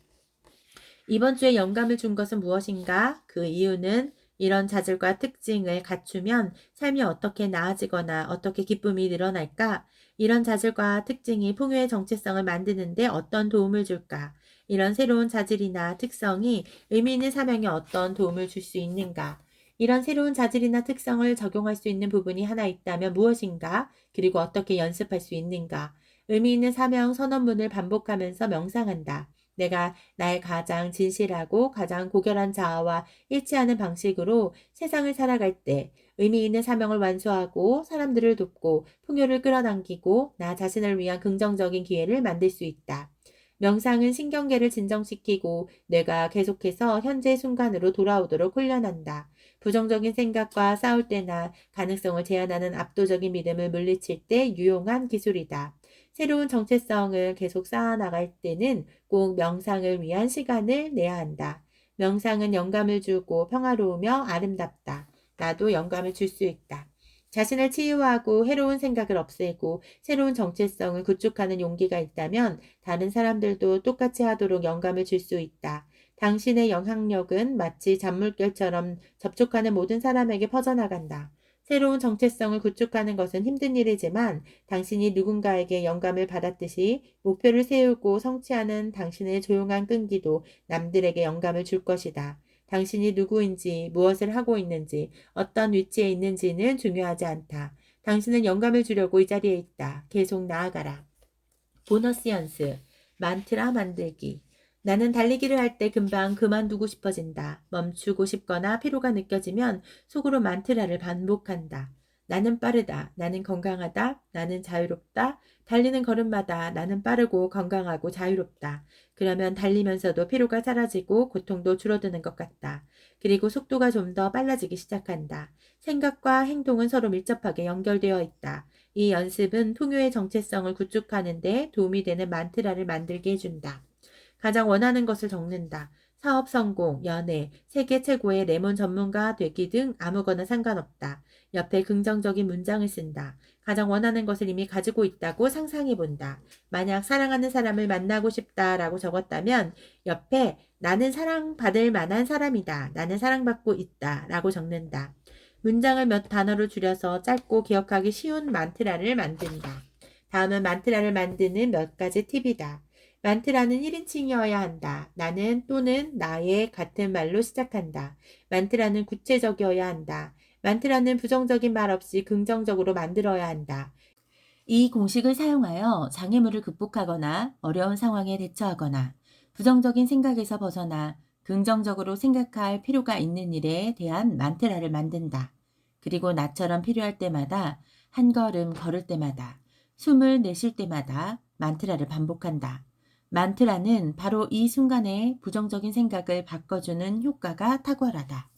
이번 주에 영감을 준 것은 무엇인가? 그 이유는 이런 자질과 특징을 갖추면 삶이 어떻게 나아지거나 어떻게 기쁨이 늘어날까? 이런 자질과 특징이 풍요의 정체성을 만드는데 어떤 도움을 줄까? 이런 새로운 자질이나 특성이 의미 있는 사명에 어떤 도움을 줄 수 있는가? 이런 새로운 자질이나 특성을 적용할 수 있는 부분이 하나 있다면 무엇인가? 그리고 어떻게 연습할 수 있는가? 의미 있는 사명 선언문을 반복하면서 명상한다. 내가 나의 가장 진실하고 가장 고결한 자아와 일치하는 방식으로 세상을 살아갈 때 의미 있는 사명을 완수하고 사람들을 돕고 풍요를 끌어당기고 나 자신을 위한 긍정적인 기회를 만들 수 있다. 명상은 신경계를 진정시키고 뇌가 계속해서 현재 순간으로 돌아오도록 훈련한다. 부정적인 생각과 싸울 때나 가능성을 제한하는 압도적인 믿음을 물리칠 때 유용한 기술이다. 새로운 정체성을 계속 쌓아나갈 때는 꼭 명상을 위한 시간을 내야 한다. 명상은 영감을 주고 평화로우며 아름답다. 나도 영감을 줄 수 있다. 자신을 치유하고 해로운 생각을 없애고 새로운 정체성을 구축하는 용기가 있다면 다른 사람들도 똑같이 하도록 영감을 줄 수 있다. 당신의 영향력은 마치 잔물결처럼 접촉하는 모든 사람에게 퍼져나간다. 새로운 정체성을 구축하는 것은 힘든 일이지만 당신이 누군가에게 영감을 받았듯이 목표를 세우고 성취하는 당신의 조용한 끈기도 남들에게 영감을 줄 것이다. 당신이 누구인지, 무엇을 하고 있는지, 어떤 위치에 있는지는 중요하지 않다. 당신은 영감을 주려고 이 자리에 있다. 계속 나아가라. 보너스 연습, 만트라 만들기. 나는 달리기를 할 때 금방 그만두고 싶어진다. 멈추고 싶거나 피로가 느껴지면 속으로 만트라를 반복한다. 나는 빠르다. 나는 건강하다. 나는 자유롭다. 달리는 걸음마다 나는 빠르고 건강하고 자유롭다. 그러면 달리면서도 피로가 사라지고 고통도 줄어드는 것 같다. 그리고 속도가 좀 더 빨라지기 시작한다. 생각과 행동은 서로 밀접하게 연결되어 있다. 이 연습은 통요의 정체성을 구축하는 데 도움이 되는 만트라를 만들게 해준다. 가장 원하는 것을 적는다. 사업 성공, 연애, 세계 최고의 레몬 전문가 되기 등 아무거나 상관없다. 옆에 긍정적인 문장을 쓴다. 가장 원하는 것을 이미 가지고 있다고 상상해 본다. 만약 사랑하는 사람을 만나고 싶다라고 적었다면 옆에 나는 사랑받을 만한 사람이다. 나는 사랑받고 있다. 라고 적는다. 문장을 몇 단어로 줄여서 짧고 기억하기 쉬운 만트라를 만든다. 다음은 만트라를 만드는 몇 가지 팁이다. 만트라는 1인칭이어야 한다. 나는 또는 나의 같은 말로 시작한다. 만트라는 구체적이어야 한다. 만트라는 부정적인 말 없이 긍정적으로 만들어야 한다. 이 공식을 사용하여 장애물을 극복하거나 어려운 상황에 대처하거나 부정적인 생각에서 벗어나 긍정적으로 생각할 필요가 있는 일에 대한 만트라를 만든다. 그리고 나처럼 필요할 때마다 한 걸음 걸을 때마다 숨을 내쉴 때마다 만트라를 반복한다. 만트라는 바로 이 순간에 부정적인 생각을 바꿔주는 효과가 탁월하다.